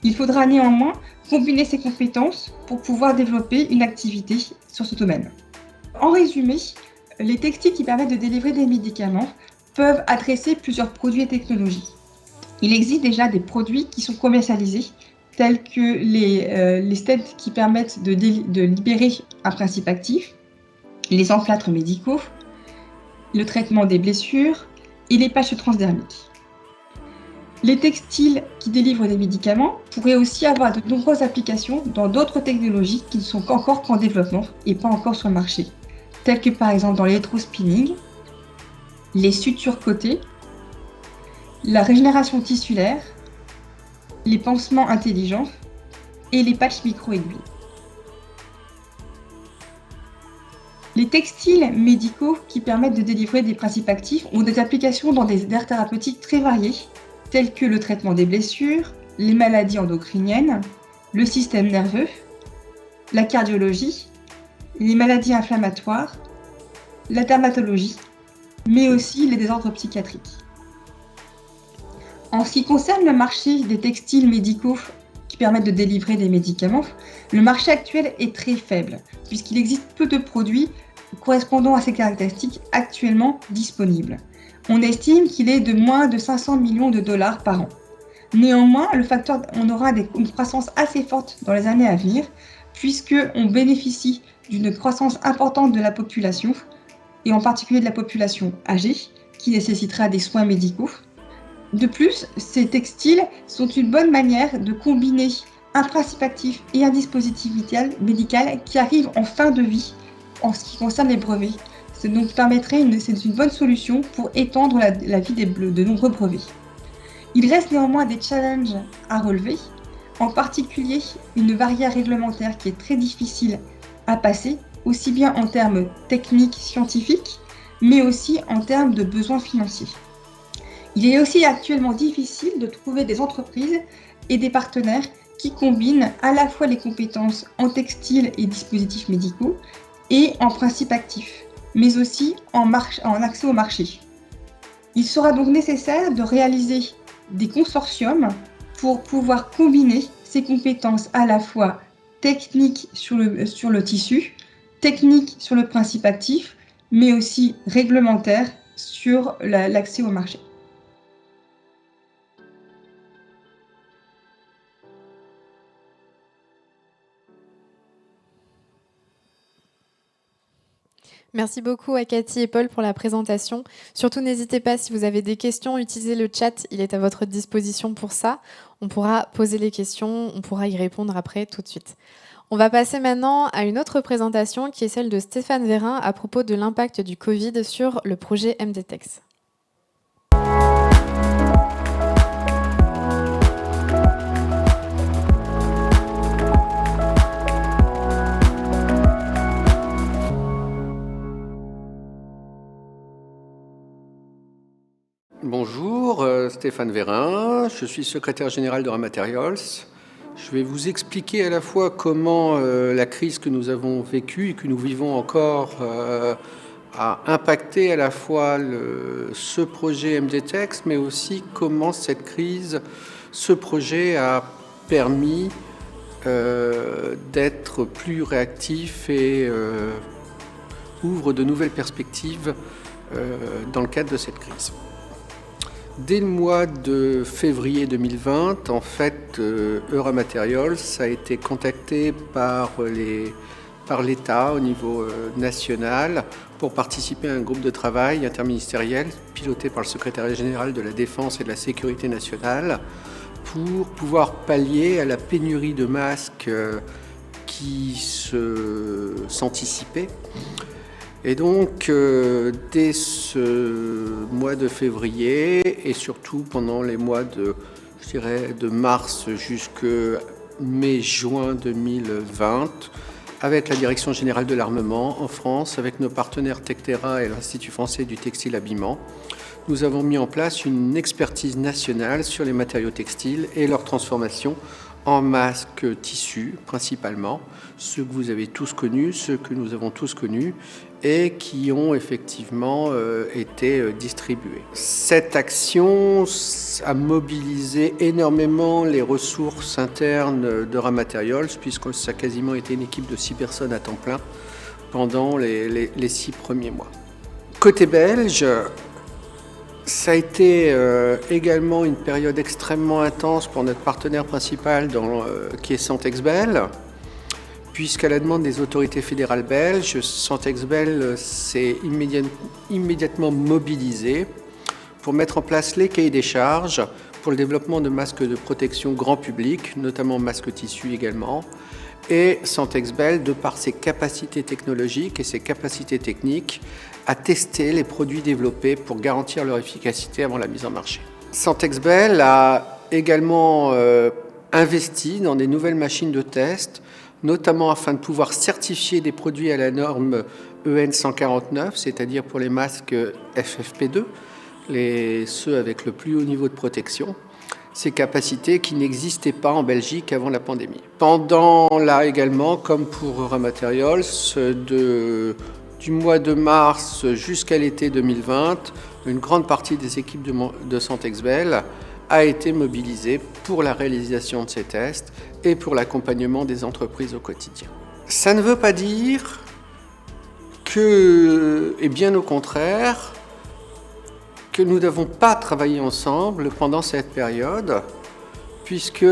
Il faudra néanmoins combiner ces compétences pour pouvoir développer une activité sur ce domaine. En résumé, les textiles qui permettent de délivrer des médicaments peuvent adresser plusieurs produits et technologies. Il existe déjà des produits qui sont commercialisés, tels que les stents qui permettent de libérer un principe actif, les emplâtres médicaux, le traitement des blessures et les patchs transdermiques. Les textiles qui délivrent des médicaments pourraient aussi avoir de nombreuses applications dans d'autres technologies qui ne sont encore qu'en développement et pas encore sur le marché, telles que par exemple dans l'électrospinning, les sutures côtées, la régénération tissulaire, les pansements intelligents et les patchs micro-aiguilles. Les textiles médicaux qui permettent de délivrer des principes actifs ont des applications dans des aires thérapeutiques très variées, telles que le traitement des blessures, les maladies endocriniennes, le système nerveux, la cardiologie, les maladies inflammatoires, la dermatologie, mais aussi les désordres psychiatriques. En ce qui concerne le marché des textiles médicaux qui permettent de délivrer des médicaments, le marché actuel est très faible, puisqu'il existe peu de produits correspondant à ces caractéristiques actuellement disponibles. On estime qu'il est de moins de 500 millions de dollars par an. Néanmoins, on aura une croissance assez forte dans les années à venir, puisqu'on bénéficie d'une croissance importante de la population, et en particulier de la population âgée, qui nécessitera des soins médicaux. De plus, ces textiles sont une bonne manière de combiner un principe actif et un dispositif médical qui arrive en fin de vie en ce qui concerne les brevets. C'est une bonne solution pour étendre la vie de nombreux brevets. Il reste néanmoins des challenges à relever, en particulier une barrière réglementaire qui est très difficile à passer, aussi bien en termes techniques, scientifiques, mais aussi en termes de besoins financiers. Il est aussi actuellement difficile de trouver des entreprises et des partenaires qui combine à la fois les compétences en textile et dispositifs médicaux et en principe actif, mais aussi en accès au marché. Il sera donc nécessaire de réaliser des consortiums pour pouvoir combiner ces compétences à la fois techniques sur le tissu, techniques sur le principe actif, mais aussi réglementaires sur l'accès au marché. Merci beaucoup à Cathy et Paul pour la présentation. Surtout, n'hésitez pas, si vous avez des questions, utilisez le chat, il est à votre disposition pour ça. On pourra poser les questions, on pourra y répondre après tout de suite. On va passer maintenant à une autre présentation qui est celle de Stéphane Vérin à propos de l'impact du Covid sur le projet MDTEX. Bonjour, Stéphane Vérin, je suis secrétaire général de Ramaterials. Je vais vous expliquer à la fois comment la crise que nous avons vécue et que nous vivons encore a impacté à la fois ce projet MDTEX, mais aussi comment cette crise, ce projet a permis d'être plus réactif et ouvre de nouvelles perspectives dans le cadre de cette crise. Dès le mois de février 2020, en fait, Euramaterials a été contacté par l'État au niveau national pour participer à un groupe de travail interministériel piloté par le secrétariat général de la Défense et de la Sécurité nationale pour pouvoir pallier à la pénurie de masques qui s'anticipait. Et donc, dès ce mois de février, et surtout pendant les mois de mars jusqu'à mai-juin 2020, avec la Direction générale de l'armement en France, avec nos partenaires Tectera et l'Institut français du textile habillement, nous avons mis en place une expertise nationale sur les matériaux textiles et leur transformation en masques tissus principalement, ceux que vous avez tous connus, ceux que nous avons tous connus, et qui ont effectivement été distribués. Cette action a mobilisé énormément les ressources internes de Ramaterials, puisque ça a quasiment été une équipe de 6 personnes à temps plein pendant les 6 premiers mois. Côté belge, ça a été également une période extrêmement intense pour notre partenaire principal qui est Santexbel, puisqu'à la demande des autorités fédérales belges, Santexbel s'est immédiatement mobilisé pour mettre en place les cahiers des charges pour le développement de masques de protection grand public, notamment masques tissus également. Et Santexbel, de par ses capacités technologiques et ses capacités techniques, a testé les produits développés pour garantir leur efficacité avant la mise en marché. Santexbel a également investi dans des nouvelles machines de test, notamment afin de pouvoir certifier des produits à la norme EN 149, c'est-à-dire pour les masques FFP2, ceux avec le plus haut niveau de protection, ces capacités qui n'existaient pas en Belgique avant la pandémie. Pendant là également, comme pour Ramaterials, du mois de mars jusqu'à l'été 2020, une grande partie des équipes de Santexbel a été mobilisée pour la réalisation de ces tests et pour l'accompagnement des entreprises au quotidien. Ça ne veut pas dire que, et bien au contraire, que nous n'avons pas travaillé ensemble pendant cette période, puisque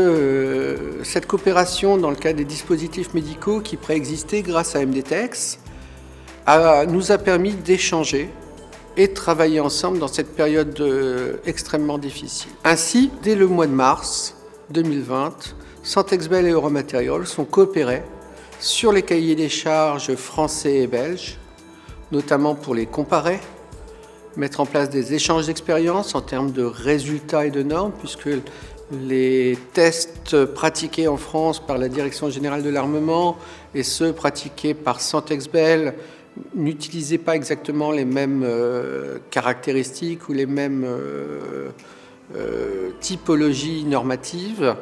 cette coopération dans le cadre des dispositifs médicaux qui préexistaient grâce à MDTEX nous a permis d'échanger et de travailler ensemble dans cette période extrêmement difficile. Ainsi, dès le mois de mars 2020, Santexbel et Euramaterials ont coopéré sur les cahiers des charges français et belges, notamment pour les comparer, mettre en place des échanges d'expériences en termes de résultats et de normes, puisque les tests pratiqués en France par la Direction générale de l'armement et ceux pratiqués par Santexbel n'utilisaient pas exactement les mêmes caractéristiques ou les mêmes typologies normatives.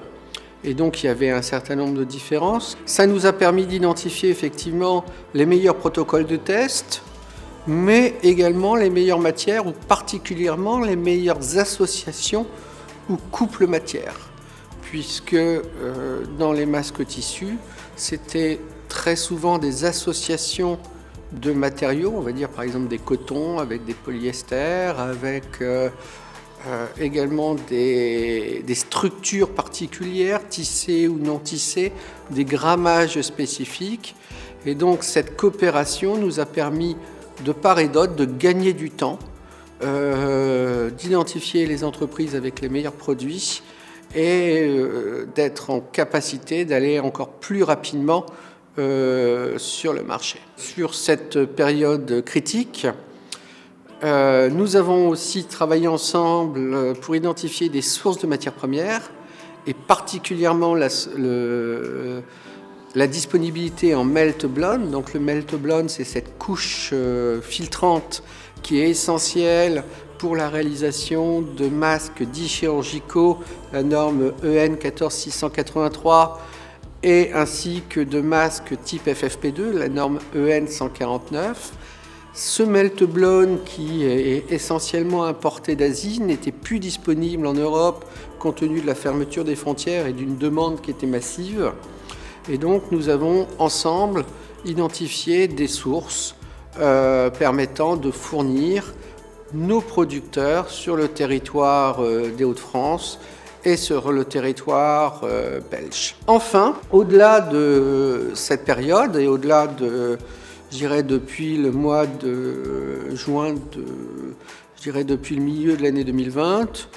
Et donc il y avait un certain nombre de différences. Ça nous a permis d'identifier effectivement les meilleurs protocoles de test, mais également les meilleures matières ou particulièrement les meilleures associations ou couples matières. Puisque dans les masques tissus, c'était très souvent des associations de matériaux, on va dire par exemple des cotons avec des polyesters, avec également des structures particulières, tissées ou non tissées, des grammages spécifiques. Et donc cette coopération nous a permis de part et d'autre de gagner du temps, d'identifier les entreprises avec les meilleurs produits et d'être en capacité d'aller encore plus rapidement sur le marché. Sur cette période critique, nous avons aussi travaillé ensemble pour identifier des sources de matières premières et particulièrement la disponibilité en melt blonde. Donc le melt blonde, c'est cette couche filtrante qui est essentielle pour la réalisation de masques dits chirurgicaux, la norme EN 14683, et ainsi que de masques type FFP2, la norme EN 149. Ce melt blonde, qui est essentiellement importé d'Asie, n'était plus disponible en Europe compte tenu de la fermeture des frontières et d'une demande qui était massive. Et donc nous avons ensemble identifié des sources permettant de fournir nos producteurs sur le territoire des Hauts-de-France et sur le territoire belge. Enfin, au-delà de cette période et au-delà de, je dirais, depuis le mois de juin, je dirais depuis le milieu de l'année 2020,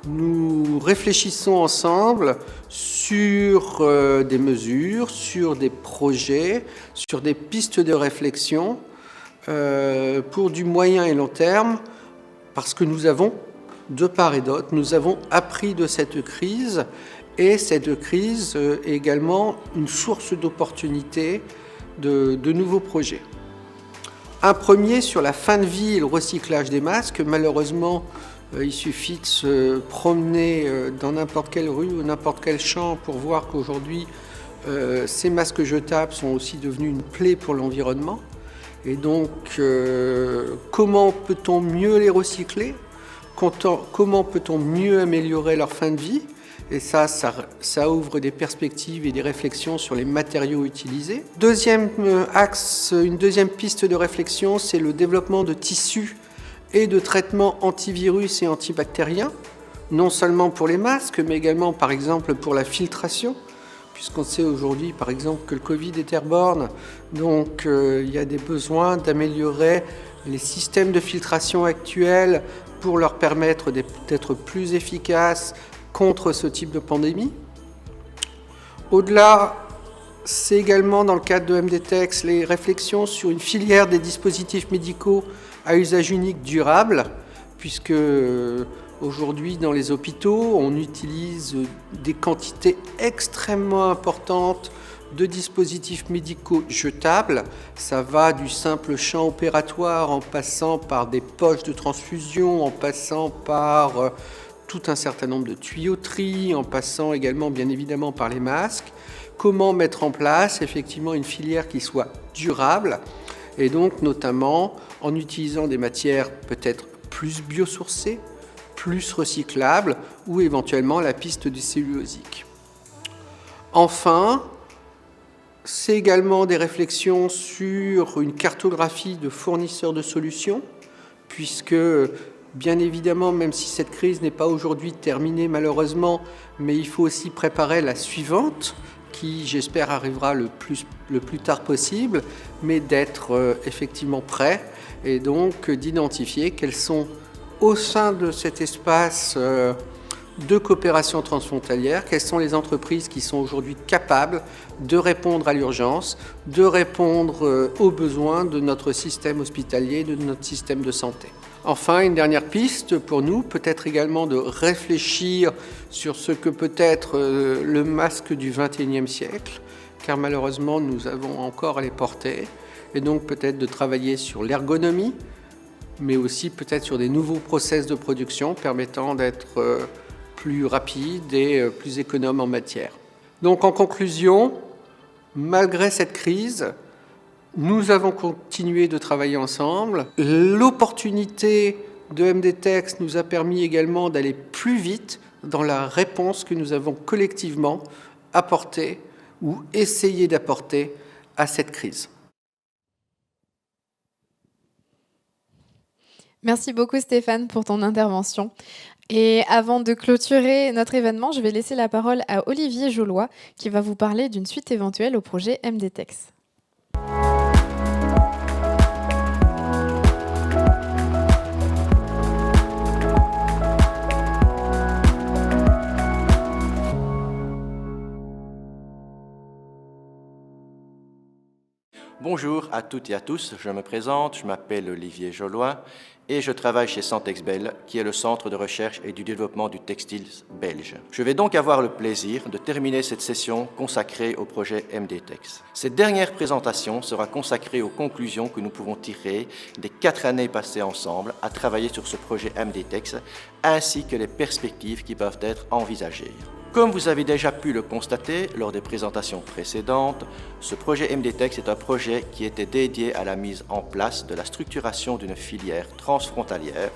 nous réfléchissons ensemble sur des mesures, sur des projets, sur des pistes de réflexion pour du moyen et long terme, parce que nous avons, de part et d'autre, nous avons appris de cette crise, et cette crise est également une source d'opportunités de nouveaux projets. Un premier sur la fin de vie et le recyclage des masques. Malheureusement, il suffit de se promener dans n'importe quelle rue ou n'importe quel champ pour voir qu'aujourd'hui, ces masques jetables sont aussi devenus une plaie pour l'environnement. Et donc, comment peut-on mieux les recycler ? Comment peut-on mieux améliorer leur fin de vie ? Et ça ouvre des perspectives et des réflexions sur les matériaux utilisés. Deuxième axe, une deuxième piste de réflexion, c'est le développement de tissus et de traitements antivirus et antibactériens, non seulement pour les masques, mais également, par exemple, pour la filtration, puisqu'on sait aujourd'hui, par exemple, que le Covid est airborne, donc il y a des besoins d'améliorer les systèmes de filtration actuels pour leur permettre d'être plus efficaces contre ce type de pandémie. Au-delà, c'est également dans le cadre de MDTEX les réflexions sur une filière des dispositifs médicaux à usage unique durable, puisque aujourd'hui dans les hôpitaux, on utilise des quantités extrêmement importantes de dispositifs médicaux jetables. Ça va du simple champ opératoire en passant par des poches de transfusion, en passant par tout un certain nombre de tuyauteries, en passant également bien évidemment par les masques. Comment mettre en place effectivement une filière qui soit durable, et donc notamment en utilisant des matières peut-être plus biosourcées, plus recyclables, ou éventuellement la piste du cellulosique. Enfin, c'est également des réflexions sur une cartographie de fournisseurs de solutions, puisque bien évidemment, même si cette crise n'est pas aujourd'hui terminée malheureusement, mais il faut aussi préparer la suivante, qui j'espère arrivera le plus tard possible, mais d'être effectivement prêt et donc d'identifier quelles sont au sein de cet espace de coopération transfrontalière, quelles sont les entreprises qui sont aujourd'hui capables de répondre à l'urgence, de répondre aux besoins de notre système hospitalier, de notre système de santé. Enfin, une dernière piste pour nous, peut-être également de réfléchir sur ce que peut être le masque du XXIe siècle, car malheureusement nous avons encore à les porter, et donc peut-être de travailler sur l'ergonomie, mais aussi peut-être sur des nouveaux process de production permettant d'être plus rapide et plus économe en matière. Donc en conclusion, malgré cette crise, nous avons continué de travailler ensemble. L'opportunité de MDTex nous a permis également d'aller plus vite dans la réponse que nous avons collectivement apportée ou essayé d'apporter à cette crise. Merci beaucoup Stéphane pour ton intervention. Et avant de clôturer notre événement, je vais laisser la parole à Olivier Jollois qui va vous parler d'une suite éventuelle au projet MDTex. Bonjour à toutes et à tous, je me présente, je m'appelle Olivier Jollois et je travaille chez Santexbel, qui est le centre de recherche et du développement du textile belge. Je vais donc avoir le plaisir de terminer cette session consacrée au projet MDTex. Cette dernière présentation sera consacrée aux conclusions que nous pouvons tirer des 4 années passées ensemble à travailler sur ce projet MDTex, ainsi que les perspectives qui peuvent être envisagées. Comme vous avez déjà pu le constater lors des présentations précédentes, ce projet MDTex est un projet qui était dédié à la mise en place de la structuration d'une filière transfrontalière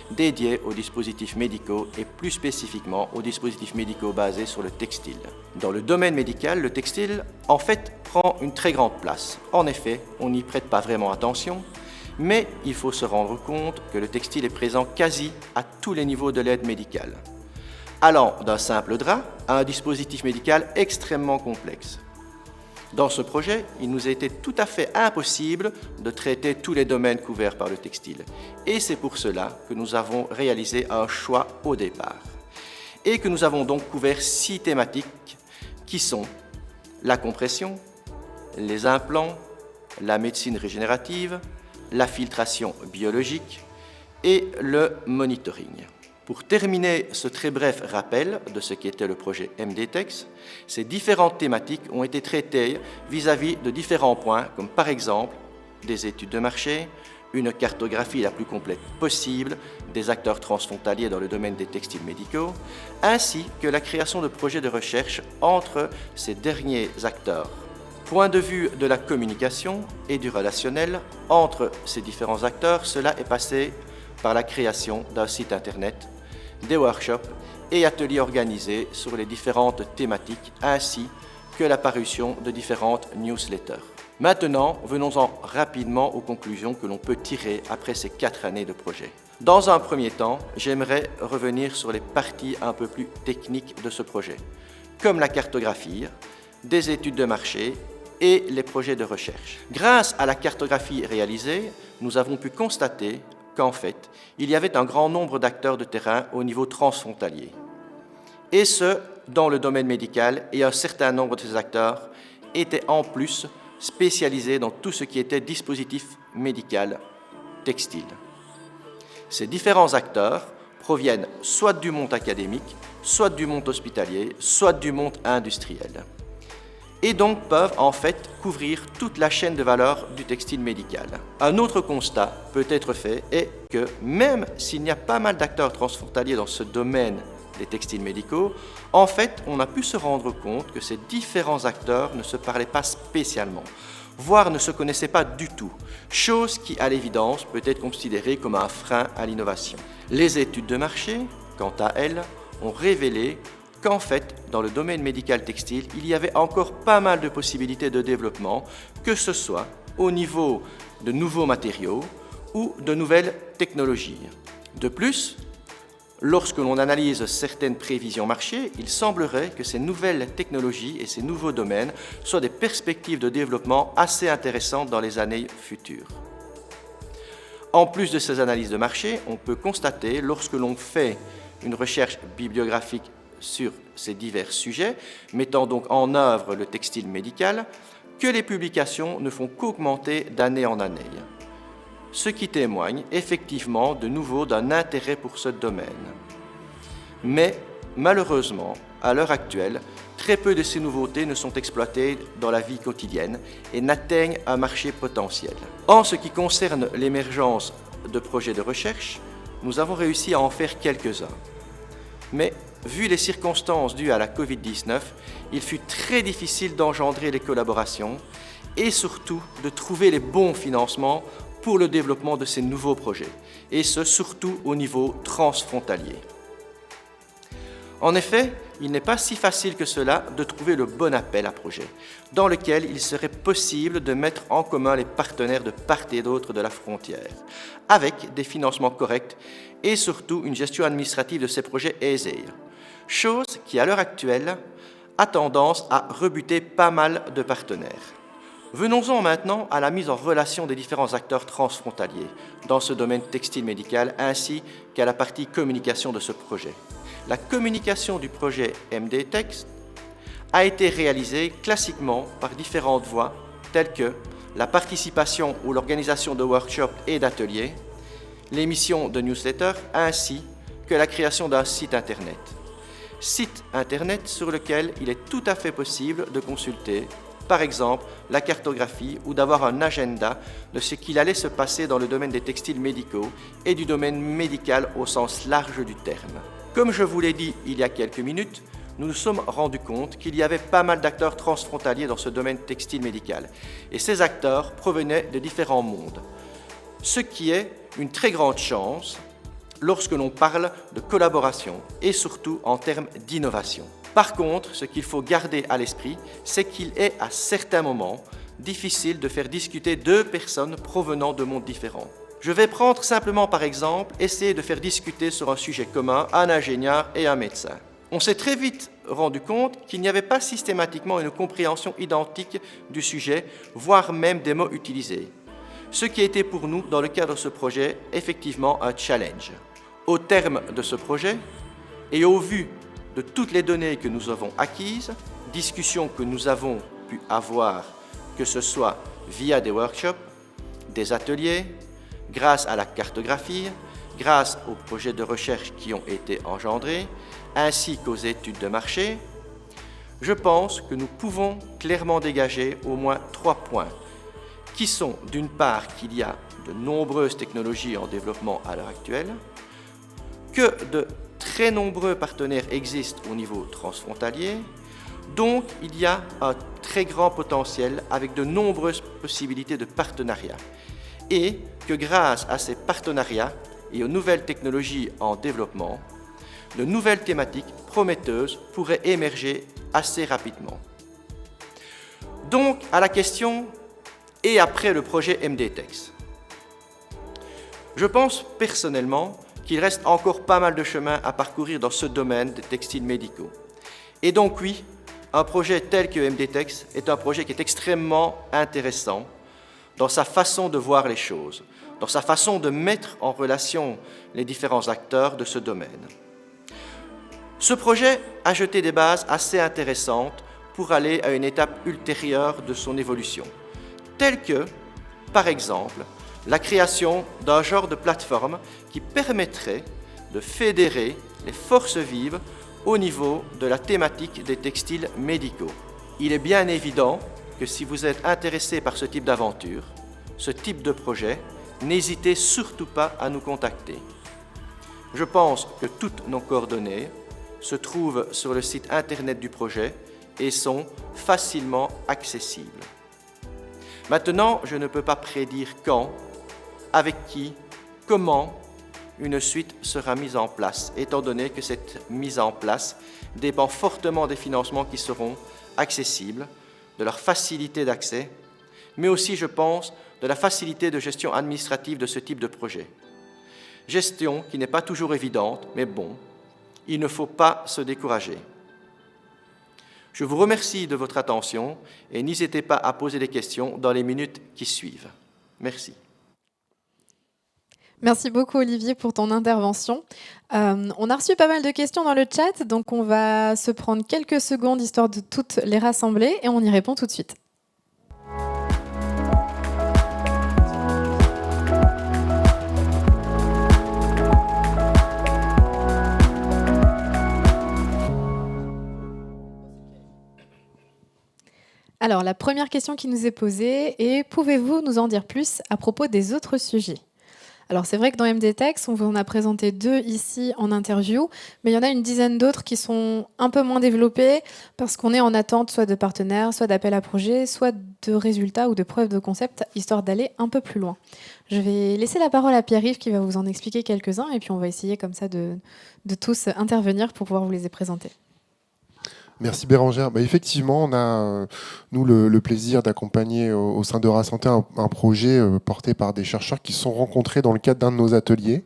dédiée aux dispositifs médicaux et plus spécifiquement aux dispositifs médicaux basés sur le textile. Dans le domaine médical, le textile, en fait, prend une très grande place. En effet, on n'y prête pas vraiment attention, mais il faut se rendre compte que le textile est présent quasi à tous les niveaux de l'aide médicale, allant d'un simple drap à un dispositif médical extrêmement complexe. Dans ce projet, il nous a été tout à fait impossible de traiter tous les domaines couverts par le textile. Et c'est pour cela que nous avons réalisé un choix au départ. Et que nous avons donc couvert 6 thématiques qui sont la compression, les implants, la médecine régénérative, la filtration biologique et le monitoring. Pour terminer ce très bref rappel de ce qu'était le projet MDTex, ces différentes thématiques ont été traitées vis-à-vis de différents points, comme par exemple des études de marché, une cartographie la plus complète possible des acteurs transfrontaliers dans le domaine des textiles médicaux, ainsi que la création de projets de recherche entre ces derniers acteurs. Point de vue de la communication et du relationnel entre ces différents acteurs, cela est passé par la création d'un site internet, des workshops et ateliers organisés sur les différentes thématiques ainsi que la parution de différentes newsletters. Maintenant, venons-en rapidement aux conclusions que l'on peut tirer après ces 4 années de projet. Dans un premier temps, j'aimerais revenir sur les parties un peu plus techniques de ce projet, comme la cartographie, des études de marché et les projets de recherche. Grâce à la cartographie réalisée, nous avons pu constater qu'en fait, il y avait un grand nombre d'acteurs de terrain au niveau transfrontalier. Et ce, dans le domaine médical, et un certain nombre de ces acteurs étaient en plus spécialisés dans tout ce qui était dispositif médical textile. Ces différents acteurs proviennent soit du monde académique, soit du monde hospitalier, soit du monde industriel. Et donc peuvent en fait couvrir toute la chaîne de valeur du textile médical. Un autre constat peut être fait est que même s'il y a pas mal d'acteurs transfrontaliers dans ce domaine des textiles médicaux, en fait on a pu se rendre compte que ces différents acteurs ne se parlaient pas spécialement, voire ne se connaissaient pas du tout, chose qui à l'évidence peut être considérée comme un frein à l'innovation. Les études de marché, quant à elles, ont révélé qu'en fait, dans le domaine médical textile, il y avait encore pas mal de possibilités de développement, que ce soit au niveau de nouveaux matériaux ou de nouvelles technologies. De plus, lorsque l'on analyse certaines prévisions marché, il semblerait que ces nouvelles technologies et ces nouveaux domaines soient des perspectives de développement assez intéressantes dans les années futures. En plus de ces analyses de marché, on peut constater, lorsque l'on fait une recherche bibliographique sur ces divers sujets, mettant donc en œuvre le textile médical, que les publications ne font qu'augmenter d'année en année, ce qui témoigne effectivement de nouveau d'un intérêt pour ce domaine. Mais malheureusement, à l'heure actuelle, très peu de ces nouveautés ne sont exploitées dans la vie quotidienne et n'atteignent un marché potentiel. En ce qui concerne l'émergence de projets de recherche, nous avons réussi à en faire quelques-uns. Mais vu les circonstances dues à la Covid-19, il fut très difficile d'engendrer les collaborations et surtout de trouver les bons financements pour le développement de ces nouveaux projets, et ce surtout au niveau transfrontalier. En effet, il n'est pas si facile que cela de trouver le bon appel à projet, dans lequel il serait possible de mettre en commun les partenaires de part et d'autre de la frontière, avec des financements corrects et surtout une gestion administrative de ces projets aisée, chose qui à l'heure actuelle a tendance à rebuter pas mal de partenaires. Venons-en maintenant à la mise en relation des différents acteurs transfrontaliers dans ce domaine textile médical ainsi qu'à la partie communication de ce projet. La communication du projet MDTex a été réalisée classiquement par différentes voies telles que la participation ou l'organisation de workshops et d'ateliers, l'émission de newsletters ainsi que la création d'un site Internet. Site Internet sur lequel il est tout à fait possible de consulter par exemple la cartographie ou d'avoir un agenda de ce qu'il allait se passer dans le domaine des textiles médicaux et du domaine médical au sens large du terme. Comme je vous l'ai dit il y a quelques minutes, nous nous sommes rendus compte qu'il y avait pas mal d'acteurs transfrontaliers dans ce domaine textile médical et ces acteurs provenaient de différents mondes, ce qui est une très grande chance lorsque l'on parle de collaboration et surtout en termes d'innovation. Par contre, ce qu'il faut garder à l'esprit, c'est qu'il est à certains moments difficile de faire discuter deux personnes provenant de mondes différents. Je vais prendre simplement par exemple, essayer de faire discuter sur un sujet commun un ingénieur et un médecin. On s'est très vite rendu compte qu'il n'y avait pas systématiquement une compréhension identique du sujet, voire même des mots utilisés. Ce qui a été pour nous, dans le cadre de ce projet, effectivement un challenge. Au terme de ce projet, et au vu de toutes les données que nous avons acquises, discussions que nous avons pu avoir, que ce soit via des workshops, des ateliers, grâce à la cartographie, grâce aux projets de recherche qui ont été engendrés, ainsi qu'aux études de marché, je pense que nous pouvons clairement dégager au moins 3 points, qui sont d'une part qu'il y a de nombreuses technologies en développement à l'heure actuelle, que de très nombreux partenaires existent au niveau transfrontalier, donc il y a un très grand potentiel avec de nombreuses possibilités de partenariat et que grâce à ces partenariats et aux nouvelles technologies en développement, de nouvelles thématiques prometteuses pourraient émerger assez rapidement. Donc à la question « et après le projet MDTex ?» Je pense personnellement qu'il reste encore pas mal de chemin à parcourir dans ce domaine des textiles médicaux. Et donc oui, un projet tel que MDTex est un projet qui est extrêmement intéressant dans sa façon de voir les choses, dans sa façon de mettre en relation les différents acteurs de ce domaine. Ce projet a jeté des bases assez intéressantes pour aller à une étape ultérieure de son évolution, telle que, par exemple, la création d'un genre de plateforme qui permettrait de fédérer les forces vives au niveau de la thématique des textiles médicaux. Il est bien évident que si vous êtes intéressé par ce type d'aventure, ce type de projet, n'hésitez surtout pas à nous contacter. Je pense que toutes nos coordonnées se trouvent sur le site internet du projet et sont facilement accessibles. Maintenant, je ne peux pas prédire quand, avec qui, comment une suite sera mise en place, étant donné que cette mise en place dépend fortement des financements qui seront accessibles, de leur facilité d'accès, mais aussi, je pense, de la facilité de gestion administrative de ce type de projet. Gestion qui n'est pas toujours évidente, mais bon, il ne faut pas se décourager. Je vous remercie de votre attention et n'hésitez pas à poser des questions dans les minutes qui suivent. Merci. Merci beaucoup Olivier pour ton intervention. On a reçu pas mal de questions dans le chat, donc on va se prendre quelques secondes histoire de toutes les rassembler et on y répond tout de suite. Alors la première question qui nous est posée est « Pouvez-vous nous en dire plus à propos des autres sujets ?» Alors c'est vrai que dans MDTex, on vous en a présenté 2 ici en interview, mais il y en a une dizaine d'autres qui sont un peu moins développées parce qu'on est en attente soit de partenaires, soit d'appels à projets, soit de résultats ou de preuves de concept, histoire d'aller un peu plus loin. Je vais laisser la parole à Pierre-Yves qui va vous en expliquer quelques-uns et puis on va essayer comme ça de tous intervenir pour pouvoir vous les présenter. Merci Bérangère. Effectivement, on a, nous, le plaisir d'accompagner au sein d'Eura Santé un projet porté par des chercheurs qui se sont rencontrés dans le cadre d'un de nos ateliers.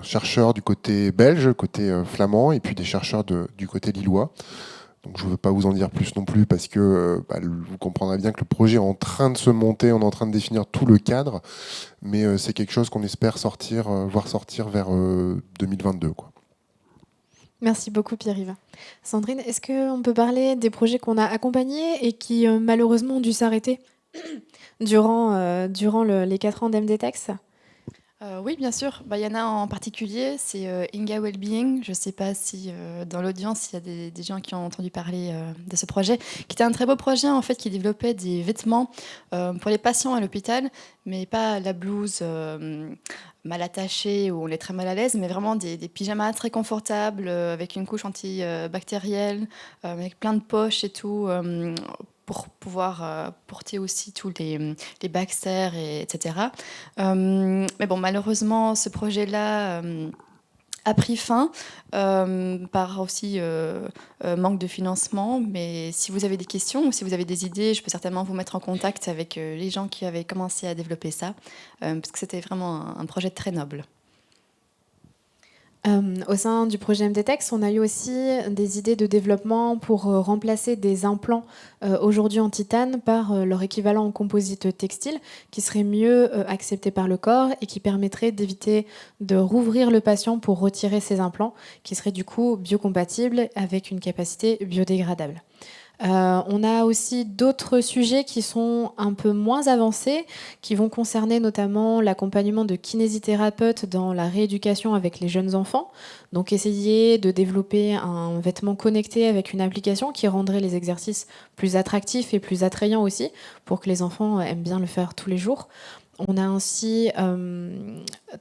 Chercheurs du côté belge, côté flamand, et puis des chercheurs du côté lillois. Donc je ne veux pas vous en dire plus non plus parce que vous comprendrez bien que le projet est en train de se monter, on est en train de définir tout le cadre, mais c'est quelque chose qu'on espère voir sortir vers 2022, quoi. Merci beaucoup Pierre-Yves. Sandrine, est-ce qu'on peut parler des projets qu'on a accompagnés et qui malheureusement ont dû s'arrêter durant les 4 ans d'MDTex ? Oui, bien sûr. Il y en a en particulier, c'est Inga Wellbeing. Je ne sais pas si dans l'audience, il y a des gens qui ont entendu parler de ce projet, qui était un très beau projet en fait, qui développait des vêtements pour les patients à l'hôpital, mais pas la blouse mal attachée où on est très mal à l'aise, mais vraiment des pyjamas très confortables avec une couche antibactérielle, avec plein de poches et tout. Pour pouvoir porter aussi tous les backsters, etc. Mais bon, malheureusement, ce projet-là a pris fin par aussi manque de financement. Mais si vous avez des questions ou si vous avez des idées, je peux certainement vous mettre en contact avec les gens qui avaient commencé à développer ça, parce que c'était vraiment un projet très noble. Au sein du projet MDTex, on a eu aussi des idées de développement pour remplacer des implants aujourd'hui en titane par leur équivalent en composite textile qui serait mieux accepté par le corps et qui permettrait d'éviter de rouvrir le patient pour retirer ces implants qui seraient du coup biocompatibles avec une capacité biodégradable. On a aussi d'autres sujets qui sont un peu moins avancés, qui vont concerner notamment l'accompagnement de kinésithérapeutes dans la rééducation avec les jeunes enfants. Donc essayer de développer un vêtement connecté avec une application qui rendrait les exercices plus attractifs et plus attrayants aussi, pour que les enfants aiment bien le faire tous les jours. On a ainsi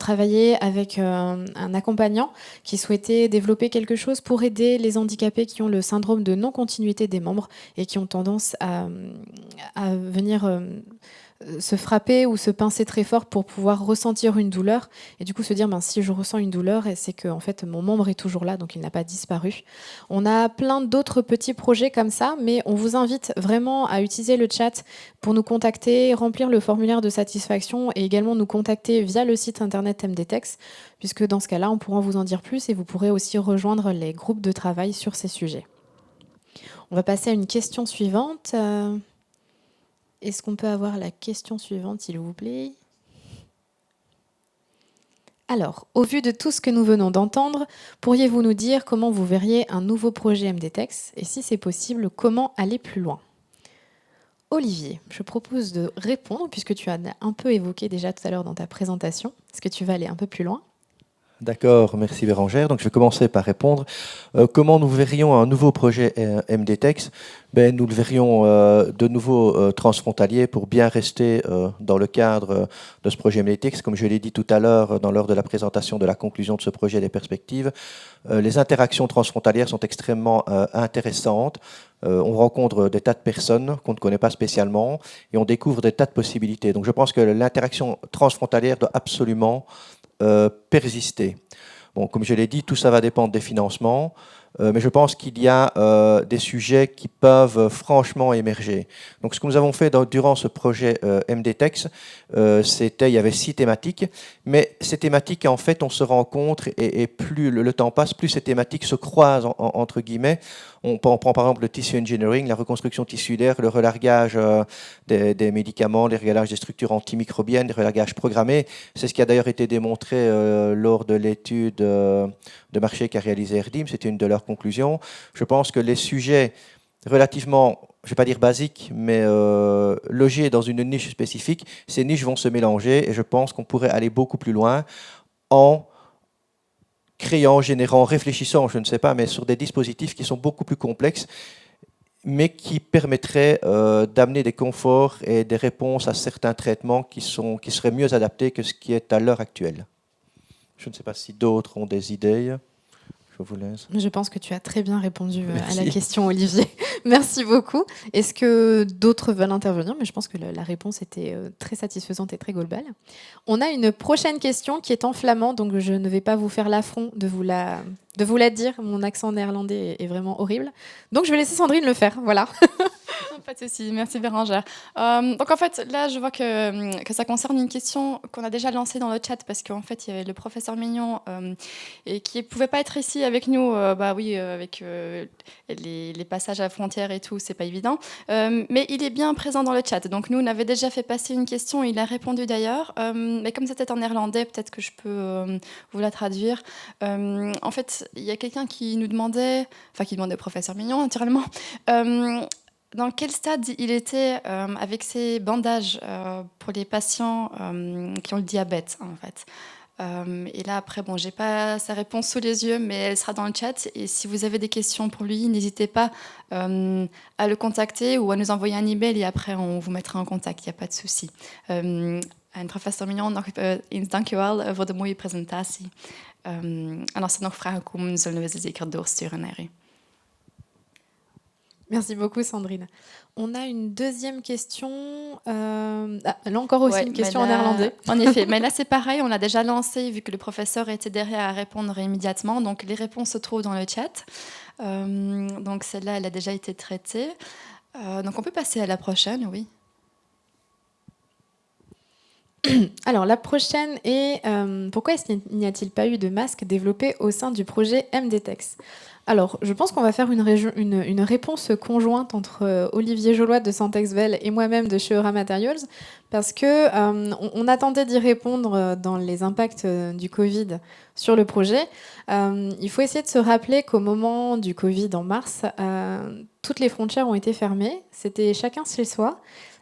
travaillé avec un accompagnant qui souhaitait développer quelque chose pour aider les handicapés qui ont le syndrome de non-continuité des membres et qui ont tendance à venir se frapper ou se pincer très fort pour pouvoir ressentir une douleur et du coup se dire si je ressens une douleur, c'est que en fait mon membre est toujours là, donc il n'a pas disparu. On a plein d'autres petits projets comme ça, mais on vous invite vraiment à utiliser le chat pour nous contacter, remplir le formulaire de satisfaction et également nous contacter via le site internet MDTex, puisque dans ce cas-là on pourra vous en dire plus et vous pourrez aussi rejoindre les groupes de travail sur ces sujets. On va passer à une question suivante. Est-ce qu'on peut avoir la question suivante, s'il vous plaît ? Alors, au vu de tout ce que nous venons d'entendre, pourriez-vous nous dire comment vous verriez un nouveau projet MDTex et si c'est possible, comment aller plus loin ? Olivier, je propose de répondre puisque tu as un peu évoqué déjà tout à l'heure dans ta présentation. Est-ce que tu vas aller un peu plus loin ? D'accord, merci Bérangère. Donc je vais commencer par répondre. Comment nous verrions un nouveau projet MDTex ? Nous le verrions de nouveau transfrontalier pour bien rester dans le cadre de ce projet MDTex. Comme je l'ai dit tout à l'heure lors de la présentation de la conclusion de ce projet des perspectives, les interactions transfrontalières sont extrêmement intéressantes. On rencontre des tas de personnes qu'on ne connaît pas spécialement et on découvre des tas de possibilités. Donc je pense que l'interaction transfrontalière doit absolument persister. Bon, comme je l'ai dit, tout ça va dépendre des financements, mais je pense qu'il y a des sujets qui peuvent franchement émerger. Donc, ce que nous avons fait durant ce projet MDTex, il y avait 6 thématiques, mais ces thématiques, en fait, on se rencontre et plus le temps passe, plus ces thématiques se croisent, entre guillemets. On prend par exemple le tissue engineering, la reconstruction tissulaire, le relargage des médicaments, le relargage des structures antimicrobiennes, le relargage programmé. C'est ce qui a d'ailleurs été démontré lors de l'étude de marché qu'a réalisé RDIM. C'était une de leurs conclusions. Je pense que les sujets relativement, je ne vais pas dire basiques, mais logés dans une niche spécifique, ces niches vont se mélanger et je pense qu'on pourrait aller beaucoup plus loin en créant, générant, réfléchissant, je ne sais pas, mais sur des dispositifs qui sont beaucoup plus complexes, mais qui permettrait d'amener des conforts et des réponses à certains traitements qui seraient mieux adaptés que ce qui est à l'heure actuelle. Je ne sais pas si d'autres ont des idées. Je vous laisse. Je pense que tu as très bien répondu à la Merci. question, Olivier. Merci beaucoup. Est-ce que d'autres veulent intervenir? Mais je pense que la réponse était très satisfaisante et très globale. On a une prochaine question qui est en flamand, donc je ne vais pas vous faire l'affront de vous la dire. Mon accent néerlandais est vraiment horrible. Donc je vais laisser Sandrine le faire. Voilà. Pas de souci, merci Bérangère. Donc en fait, là, je vois que ça concerne une question qu'on a déjà lancée dans le chat parce qu'en fait, il y avait le professeur Mignon et qui ne pouvait pas être ici avec nous. Avec les passages à la frontière et tout, c'est pas évident. Mais il est bien présent dans le chat. Donc nous, on avait déjà fait passer une question, il a répondu d'ailleurs. Mais comme c'était en néerlandais, peut-être que je peux vous la traduire. En fait, il y a quelqu'un qui nous demandait, qui demandait au professeur Mignon, naturellement, dans quel stade il était avec ses bandages pour les patients qui ont le diabète, en fait. Et là, après, bon, j'ai pas sa réponse sous les yeux, mais elle sera dans le chat. Et si vous avez des questions pour lui, n'hésitez pas à le contacter ou à nous envoyer un email et après, on vous mettra en contact. Il n'y a pas de souci. En professor Mignon, nog eens dankjewel voor de mooie presentatie. En als er nog vragen komen, zullen we ze zeker doorsturen naar u. Merci beaucoup, Sandrine. On a une deuxième question. Là encore aussi une question en néerlandais. En effet, mais là c'est pareil, on l'a déjà lancé vu que le professeur était derrière à répondre immédiatement. Donc les réponses se trouvent dans le chat. Donc celle-là, elle a déjà été traitée. Donc on peut passer à la prochaine, oui. Alors la prochaine est pourquoi n'y a-t-il pas eu de masque développé au sein du projet MDTEX? Alors, je pense qu'on va faire une réponse conjointe entre Olivier Jollois de Santexvel et moi-même de chez Eura Materials, parce que on attendait d'y répondre dans les impacts du Covid sur le projet. Il faut essayer de se rappeler qu'au moment du Covid en mars, toutes les frontières ont été fermées. C'était chacun chez soi.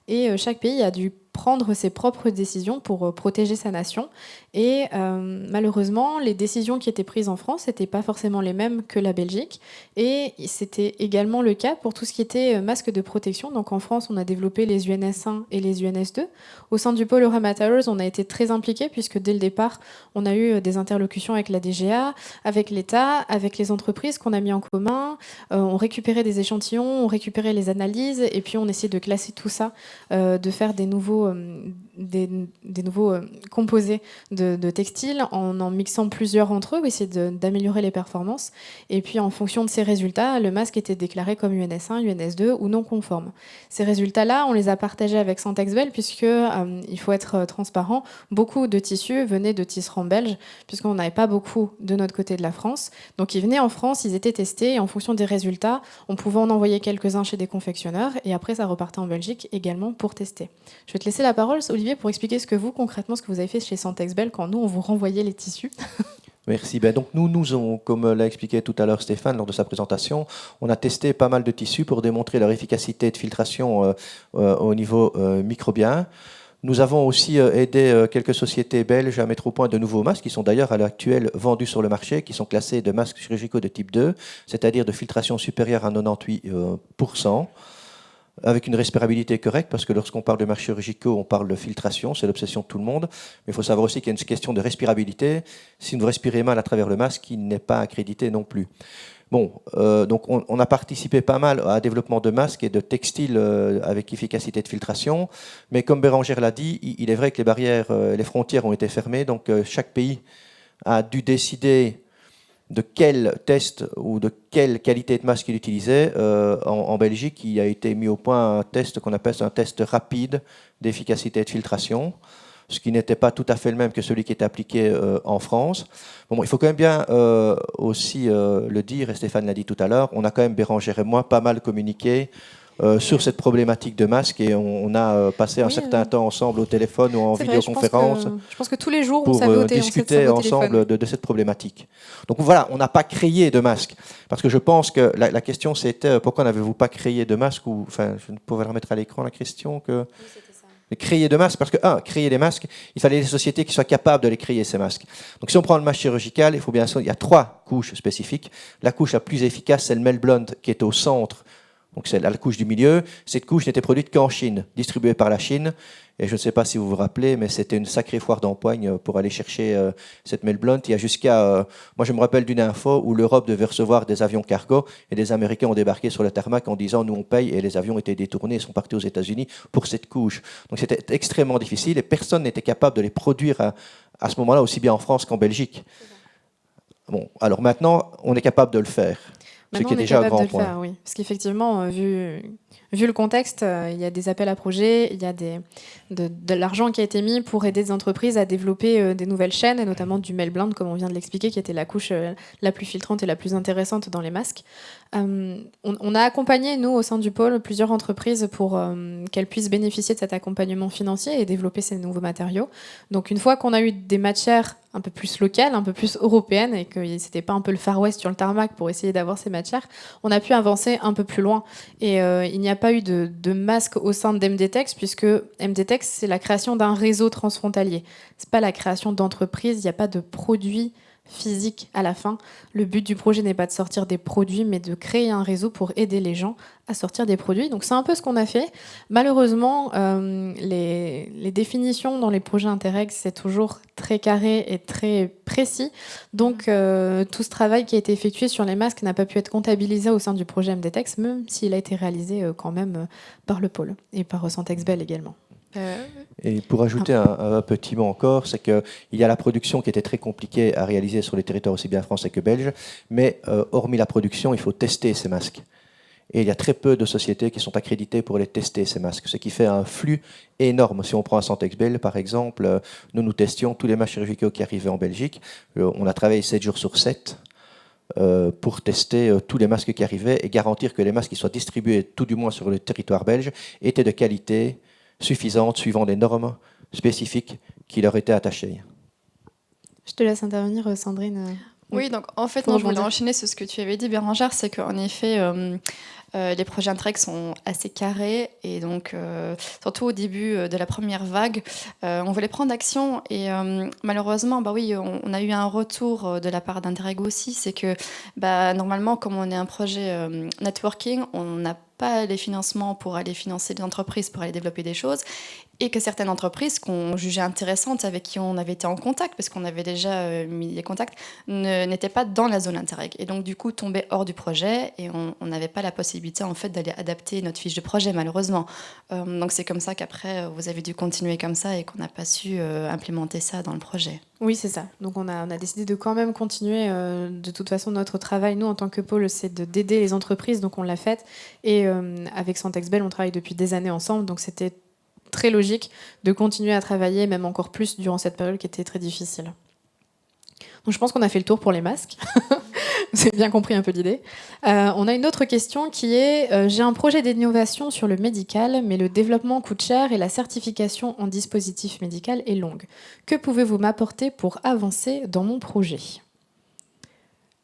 Et chaque pays a dû prendre ses propres décisions pour protéger sa nation. Et malheureusement, les décisions qui étaient prises en France n'étaient pas forcément les mêmes que la Belgique. Et c'était également le cas pour tout ce qui était masque de protection. Donc en France, on a développé les UNS1 et les UNS2. Au sein du pôle Eura Materials, on a été très impliqués puisque dès le départ, on a eu des interlocutions avec la DGA, avec l'État, avec les entreprises qu'on a mis en commun. On récupérait des échantillons, on récupérait les analyses et puis on essayait de classer tout ça, de faire des nouveaux composés de textiles en mixant plusieurs entre eux, essayer d'améliorer les performances. Et puis en fonction de ces résultats, le masque était déclaré comme UNS1, UNS2 ou non conforme. Ces résultats-là, on les a partagés avec Santexvel puisque, il faut être transparent, beaucoup de tissus venaient de tisserands belges puisqu'on n'avait pas beaucoup de notre côté de la France. Donc ils venaient en France, ils étaient testés et en fonction des résultats, on pouvait en envoyer quelques-uns chez des confectionneurs et après ça repartait en Belgique également pour tester. Je vais te laisser la parole, Olivier, pour expliquer ce que vous avez fait chez Santexvel quand nous, on vous renvoyait les tissus. Merci. Donc nous, comme l'a expliqué tout à l'heure Stéphane lors de sa présentation, on a testé pas mal de tissus pour démontrer leur efficacité de filtration au niveau microbien. Nous avons aussi aidé quelques sociétés belges à mettre au point de nouveaux masques qui sont d'ailleurs à l'heure actuelle vendus sur le marché, qui sont classés de masques chirurgicaux de type 2, c'est-à-dire de filtration supérieure à 98%. Avec une respirabilité correcte, parce que lorsqu'on parle de masques chirurgicaux, on parle de filtration, c'est l'obsession de tout le monde. Mais il faut savoir aussi qu'il y a une question de respirabilité. Si vous respirez mal à travers le masque, il n'est pas accrédité non plus. Bon, donc on a participé pas mal à développement de masques et de textiles avec efficacité de filtration. Mais comme Bérangère l'a dit, il est vrai que les barrières, les frontières ont été fermées. Donc chaque pays a dû décider de quel test ou de quelle qualité de masque il utilisait. En Belgique, il a été mis au point un test qu'on appelle un test rapide d'efficacité de filtration, ce qui n'était pas tout à fait le même que celui qui était appliqué en France. Bon, il faut quand même bien aussi le dire, et Stéphane l'a dit tout à l'heure, on a quand même, Bérangère et moi, pas mal communiqué sur cette problématique de masque et on a passé un certain temps ensemble au téléphone ou en vidéoconférence. Je pense que tous les jours, on savait discuter ensemble de cette problématique. Donc voilà, on n'a pas créé de masque. Parce que je pense que la question c'était pourquoi n'avez-vous pas créé de masque enfin, je pouvais la remettre à l'écran la question que... Créer de masques, parce que, créer des masques, il fallait des sociétés qui soient capables de les créer, ces masques. Donc si on prend le masque chirurgical, il faut bien sûr, il y a 3 couches spécifiques. La couche la plus efficace, c'est le Mel Blunt qui est au centre Donc c'est la couche du milieu. Cette couche n'était produite qu'en Chine, distribuée par la Chine. Et je ne sais pas si vous vous rappelez, mais c'était une sacrée foire d'empoigne pour aller chercher cette mail blunt. Il y a jusqu'à... moi, je me rappelle d'une info où l'Europe devait recevoir des avions cargo et des Américains ont débarqué sur le tarmac en disant « nous, on paye » et les avions étaient détournés et sont partis aux États-Unis pour cette couche. Donc c'était extrêmement difficile et personne n'était capable de les produire à ce moment-là, aussi bien en France qu'en Belgique. Bon, alors maintenant, on est capable de le faire. Maintenant, ce qui est déjà un grand point. Faire, oui. Parce qu'effectivement, vu le contexte, il y a des appels à projets, il y a de l'argent qui a été mis pour aider des entreprises à développer des nouvelles chaînes, et notamment du mail blind, comme on vient de l'expliquer, qui était la couche la plus filtrante et la plus intéressante dans les masques. On a accompagné, nous, au sein du pôle, plusieurs entreprises pour qu'elles puissent bénéficier de cet accompagnement financier et développer ces nouveaux matériaux. Donc, une fois qu'on a eu des matières un peu plus locales, un peu plus européennes, et que c'était pas un peu le Far West sur le tarmac pour essayer d'avoir ces matières, on a pu avancer un peu plus loin. Et il n'y a pas eu de masque au sein d'MDTex, puisque MDTex, c'est la création d'un réseau transfrontalier. C'est pas la création d'entreprises, il n'y a pas de produits physique à la fin. Le but du projet n'est pas de sortir des produits, mais de créer un réseau pour aider les gens à sortir des produits. Donc c'est un peu ce qu'on a fait. Malheureusement, les définitions dans les projets Interreg, c'est toujours très carré et très précis. Donc tout ce travail qui a été effectué sur les masques n'a pas pu être comptabilisé au sein du projet MDTex, même s'il a été réalisé quand même par le pôle et par Santexbel également. Et pour ajouter un petit mot encore, c'est qu'il y a la production qui était très compliquée à réaliser sur les territoires aussi bien français que belges, mais hormis la production, il faut tester ces masques. Et il y a très peu de sociétés qui sont accréditées pour les tester, ces masques, ce qui fait un flux énorme. Si on prend un Santexbel, par exemple, nous testions tous les masques chirurgicaux qui arrivaient en Belgique. On a travaillé 7 jours sur 7 pour tester tous les masques qui arrivaient et garantir que les masques qui soient distribués, tout du moins sur le territoire belge, étaient de qualité suffisante, suivant des normes spécifiques qui leur étaient attachées. Je te laisse intervenir, Sandrine. Oui, donc en fait, moi, je voulais enchaîner sur ce que tu avais dit, Bérangère, c'est qu'en effet, les projets Interreg sont assez carrés et donc, surtout au début de la première vague, on voulait prendre action et malheureusement, bah oui, on a eu un retour de la part d'Interreg aussi, c'est que normalement, comme on est un projet networking, on n'a pas les financements pour aller financer des entreprises, pour aller développer des choses, et que certaines entreprises qu'on jugeait intéressantes, avec qui on avait été en contact, parce qu'on avait déjà mis les contacts, n'étaient pas dans la zone Interreg. Et donc, du coup, tombaient hors du projet, et on n'avait pas la possibilité, en fait, d'aller adapter notre fiche de projet, malheureusement. Donc, c'est comme ça qu'après, vous avez dû continuer comme ça, et qu'on n'a pas su implémenter ça dans le projet. Oui, c'est ça. Donc, on a décidé de quand même continuer. De toute façon, notre travail, nous, en tant que pôle, c'est d'aider les entreprises, donc on l'a fait. Et avec Santexbel, on travaille depuis des années ensemble, donc c'était très logique de continuer à travailler, même encore plus durant cette période qui était très difficile. Donc je pense qu'on a fait le tour pour les masques. Vous avez bien compris un peu l'idée. On a une autre question qui est j'ai un projet d'innovation sur le médical, mais le développement coûte cher et la certification en dispositif médical est longue. Que pouvez-vous m'apporter pour avancer dans mon projet ?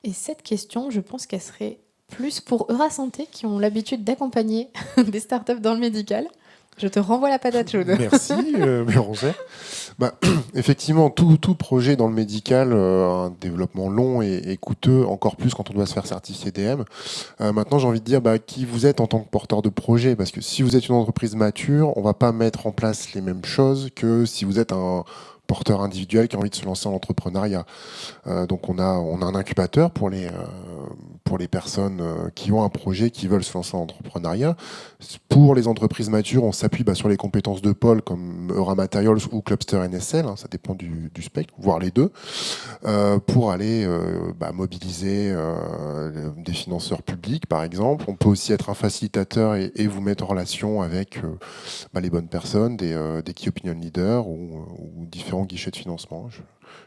Et cette question, je pense qu'elle serait plus pour Eurasanté, qui ont l'habitude d'accompagner des startups dans le médical. Je te renvoie la patate chaude. Merci, Bérangère. Effectivement, tout projet dans le médical, un développement long et coûteux, encore plus quand on doit se faire certifier DM. Maintenant, j'ai envie de dire qui vous êtes en tant que porteur de projet, parce que si vous êtes une entreprise mature, on ne va pas mettre en place les mêmes choses que si vous êtes un porteur individuel qui a envie de se lancer en entrepreneuriat. Donc on a un incubateur pour les personnes qui ont un projet, qui veulent se lancer en entrepreneuriat. Pour les entreprises matures, on s'appuie sur les compétences de pôle comme Euramatérials ou Clubster NSL, ça dépend du spectre, voire les deux, pour aller mobiliser des financeurs publics, par exemple. On peut aussi être un facilitateur et vous mettre en relation avec les bonnes personnes, des key opinion leaders ou différents guichets de financement.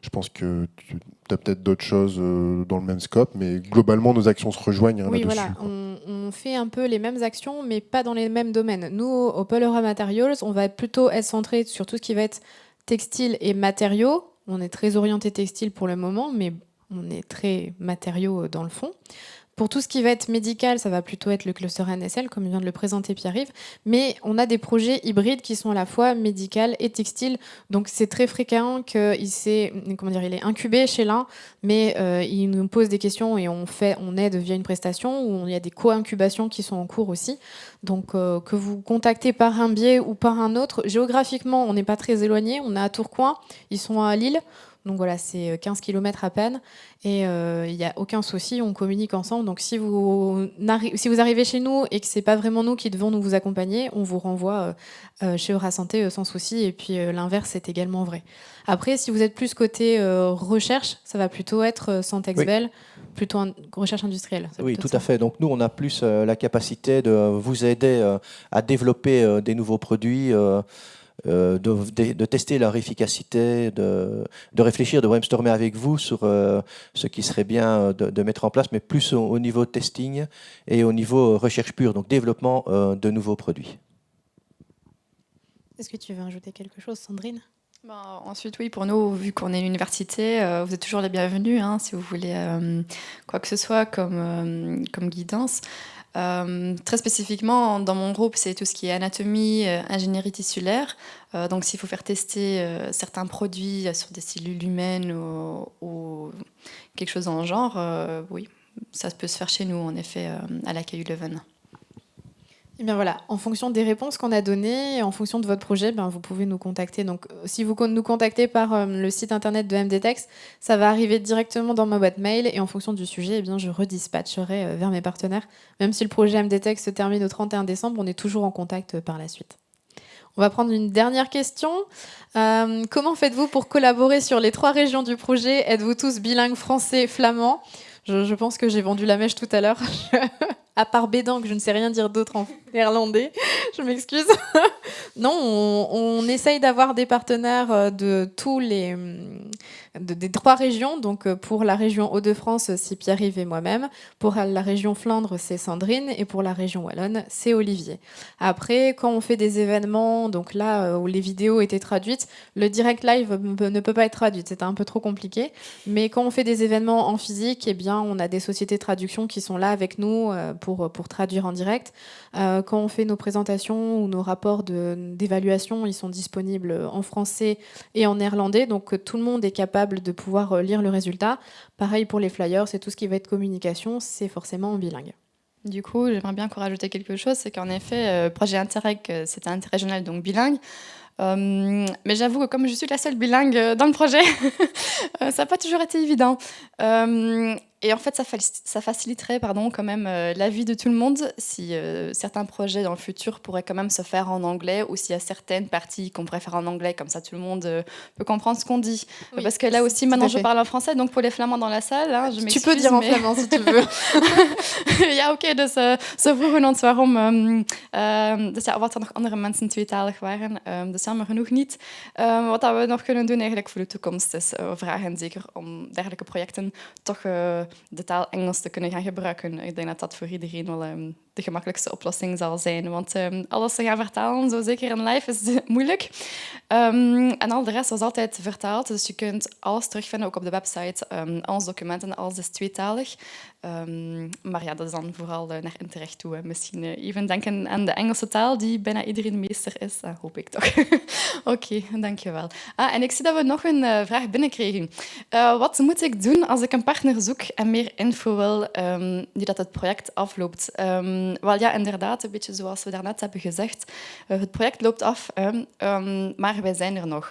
Je pense que tu as peut-être d'autres choses dans le même scope, mais globalement, nos actions se rejoignent oui, là-dessus. Voilà. On fait un peu les mêmes actions, mais pas dans les mêmes domaines. Nous, au pôle Euramatérials, on va plutôt être centré sur tout ce qui va être textile et matériaux. On est très orienté textile pour le moment, mais on est très matériaux dans le fond. Pour tout ce qui va être médical, ça va plutôt être le cluster NSL, comme vient de le présenter Pierre-Yves. Mais on a des projets hybrides qui sont à la fois médical et textile. Donc c'est très fréquent qu'il il est incubé chez l'un, mais il nous pose des questions et on aide via une prestation où il y a des co-incubations qui sont en cours aussi. Donc que vous contactez par un biais ou par un autre, géographiquement, on n'est pas très éloigné. On est à Tourcoing, ils sont à Lille. Donc voilà, c'est 15 km à peine. Et il n'y a aucun souci, on communique ensemble. Donc si vous arrivez chez nous et que ce n'est pas vraiment nous qui devons vous accompagner, on vous renvoie chez Eura Santé sans souci. Et puis l'inverse est également vrai. Après, si vous êtes plus côté recherche, ça va plutôt être Santexbel, plutôt recherche industrielle. Oui, tout à fait. Donc nous, on a plus la capacité de vous aider à développer des nouveaux produits, de tester leur efficacité, de réfléchir, de brainstormer avec vous sur ce qui serait bien de mettre en place, mais plus au niveau testing et au niveau recherche pure, donc développement de nouveaux produits. Est-ce que tu veux ajouter quelque chose, Sandrine ? Ensuite, oui, pour nous, vu qu'on est une université, vous êtes toujours les bienvenus si vous voulez quoi que ce soit comme guidance. Très spécifiquement, dans mon groupe, c'est tout ce qui est anatomie, ingénierie tissulaire. Donc, s'il faut faire tester certains produits sur des cellules humaines ou quelque chose dans le genre, oui, ça peut se faire chez nous, en effet, à la KU Leuven. Et bien voilà, en fonction des réponses qu'on a données, en fonction de votre projet, vous pouvez nous contacter. Donc, si vous nous contactez par le site internet de MDTex, ça va arriver directement dans ma boîte mail et en fonction du sujet, je redispatcherai vers mes partenaires. Même si le projet MDTex se termine au 31 décembre, on est toujours en contact par la suite. On va prendre une dernière question. Comment faites-vous pour collaborer sur les 3 régions du projet ? Êtes-vous tous bilingues français-flamand ? Je pense que j'ai vendu la mèche tout à l'heure. À part Bédanque, je ne sais rien dire d'autre en néerlandais. Je m'excuse. Non, on essaye d'avoir des partenaires de des 3 régions. Donc, pour la région Hauts-de-France, c'est Pierre-Yves et moi-même. Pour la région Flandre, c'est Sandrine. Et pour la région Wallonne, c'est Olivier. Après, quand on fait des événements, donc là où les vidéos étaient traduites, le direct live ne peut pas être traduit. C'était un peu trop compliqué. Mais quand on fait des événements en physique, on a des sociétés de traduction qui sont là avec nous pour traduire en direct. Quand on fait nos présentations ou nos rapports d'évaluation, ils sont disponibles en français et en néerlandais. Donc, tout le monde est capable de pouvoir lire le résultat. Pareil pour les flyers, c'est tout ce qui va être communication, c'est forcément en bilingue. Du coup, j'aimerais bien encore rajouter quelque chose, c'est qu'en effet, projet Interreg, c'est interrégional, donc bilingue. Mais j'avoue que comme je suis la seule bilingue dans le projet, ça n'a pas toujours été évident. Et en fait, ça faciliterait quand même la vie de tout le monde si certains projets dans le futur pourraient quand même se faire en anglais ou s'il y a certaines parties qu'on pourrait faire en anglais, comme ça tout le monde peut comprendre ce qu'on dit. Oui, parce que là aussi, maintenant, je parle en français, donc pour les flamands dans la salle, je m'excuse. Tu peux dire en flamand si tu veux. Ja, oké, dus ze vroegen ons waarom... dus ja, wat er nog andere mensen tweetalig waren. Dus jammer genoeg niet. Wat dat we nog kunnen doen eigenlijk voor de toekomst is vragen, zeker om dergelijke projecten, toch de taal Engels te kunnen gaan gebruiken. Ik denk dat dat voor iedereen wel de gemakkelijkste oplossing zal zijn. Want alles te gaan vertalen, zo zeker in live, is moeilijk. En al de rest was altijd vertaald. Dus je kunt alles terugvinden, ook op de website. Onze documenten, alles is tweetalig. Maar ja, dat is dan vooral naar Interreg toe. Misschien even denken aan de Engelse taal, die bijna iedereen meester is. Hoop ik toch. Oké, dankjewel. En ik zie dat we nog een vraag binnenkregen. Wat moet ik doen als ik een partner zoek en meer info wil die dat het project afloopt? Wel ja, inderdaad, een beetje zoals we daarnet hebben gezegd. Het project loopt af, maar wij zijn er nog.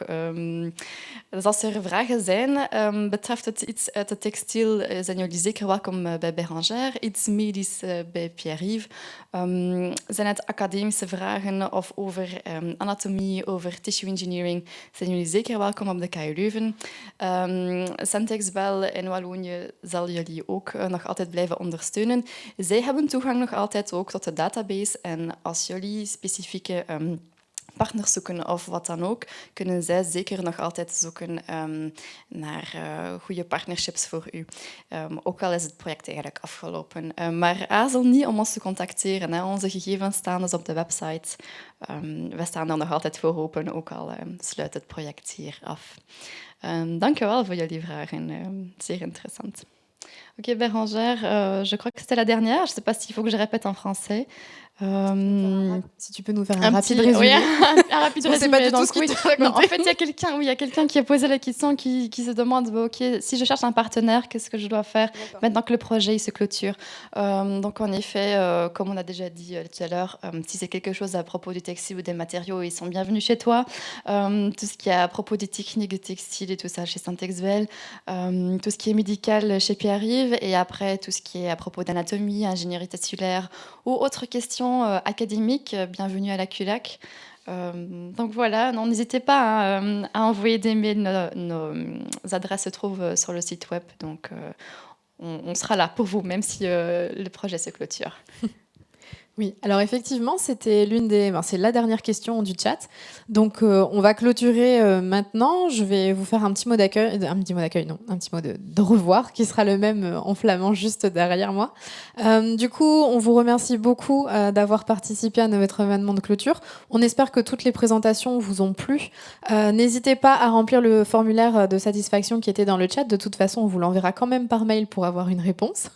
Dus als er vragen zijn, betreft het iets uit het textiel, zijn jullie zeker welkom bij Bérangère. Iets medisch bij Pierre-Yves. Zijn het academische vragen of over anatomie, over tissue engineering, zijn jullie zeker welkom op de KU Leuven. Santexbel in Wallonië zal jullie ook nog altijd blijven ondersteunen. Zij hebben toegang nog altijd ook tot de database en als jullie specifieke partners zoeken of wat dan ook, kunnen zij zeker nog altijd zoeken naar goede partnerships voor u. Ook al is het project eigenlijk afgelopen. Maar aarzel niet om ons te contacteren. Hè. Onze gegevens staan dus op de website. We staan er nog altijd voor open, ook al sluit het project hier af. Dank je wel voor jullie vragen. Zeer interessant. Ok, Bérangère, je crois que c'était la dernière. Je ne sais pas s'il faut que je répète en français. Si tu peux nous faire un rapide petit, résumé. oui, un rapide On sait résumé. pas du tout Donc, ce qu'il oui. t'a raconté. Non, en fait, il y a quelqu'un qui a posé la question, qui se demande, bon, ok, si je cherche un partenaire, qu'est-ce que je dois faire maintenant que le projet il se clôture. Donc, en effet, comme on a déjà dit tout à l'heure, si c'est quelque chose à propos du textile ou des matériaux, ils sont bienvenus chez toi. Tout ce qui est à propos des techniques de textile et tout ça chez Saint-Exvel. Tout ce qui est médical chez Pierre-Yves. Et après, tout ce qui est à propos d'anatomie, ingénierie tessulaire ou autres questions académiques, bienvenue à la CULAC. Donc voilà, n'hésitez pas à envoyer des mails. Nos adresses se trouvent sur le site web. Donc on sera là pour vous, même si le projet se clôture. Oui, alors effectivement, c'était c'est la dernière question du chat. Donc, on va clôturer maintenant. Je vais vous faire un petit mot d'accueil, un petit mot de revoir, qui sera le même en flamand juste derrière moi. Du coup, on vous remercie beaucoup d'avoir participé à notre événement de clôture. On espère que toutes les présentations vous ont plu. N'hésitez pas à remplir le formulaire de satisfaction qui était dans le chat. De toute façon, on vous l'enverra quand même par mail pour avoir une réponse.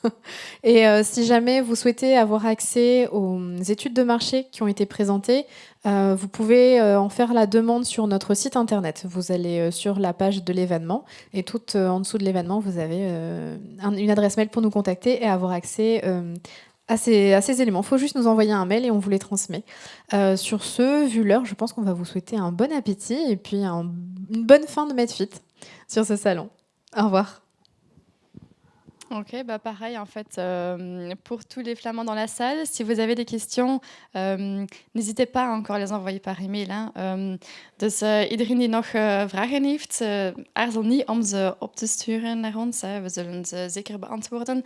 Et si jamais vous souhaitez avoir accès aux études de marché qui ont été présentées, vous pouvez en faire la demande sur notre site internet. Vous allez sur la page de l'événement et tout en dessous de l'événement, vous avez une adresse mail pour nous contacter et avoir accès à ces éléments. Il faut juste nous envoyer un mail et on vous les transmet. Sur ce, vu l'heure, je pense qu'on va vous souhaiter un bon appétit et puis une bonne fin de Medfit sur ce salon. Au revoir. Ok, bah pareil en fait, pour tous les flamands dans la salle, si vous avez des questions, n'hésitez pas à encore les envoyer par email. Dus iedereen die nog vragen heeft, aarzel niet om ze op te sturen naar ons. We zullen ze zeker beantwoorden.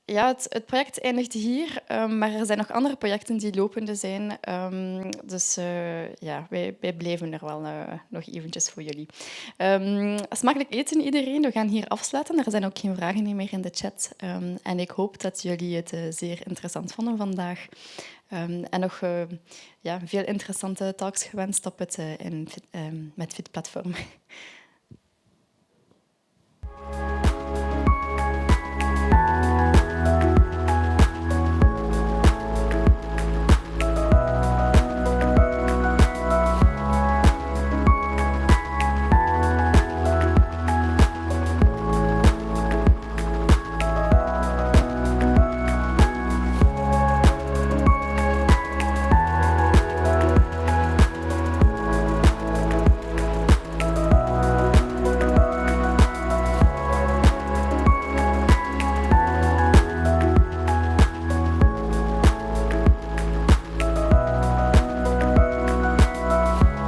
Ja, het project eindigt hier, maar er zijn nog andere projecten die lopende zijn. Dus ja, wij blijven er wel nog eventjes voor jullie. Smakelijk eten iedereen. We gaan hier afsluiten. Er zijn ook geen vragen meer in de chat. En ik hoop dat jullie het zeer interessant vonden vandaag. En nog veel interessante talks gewenst op het Medfit platform.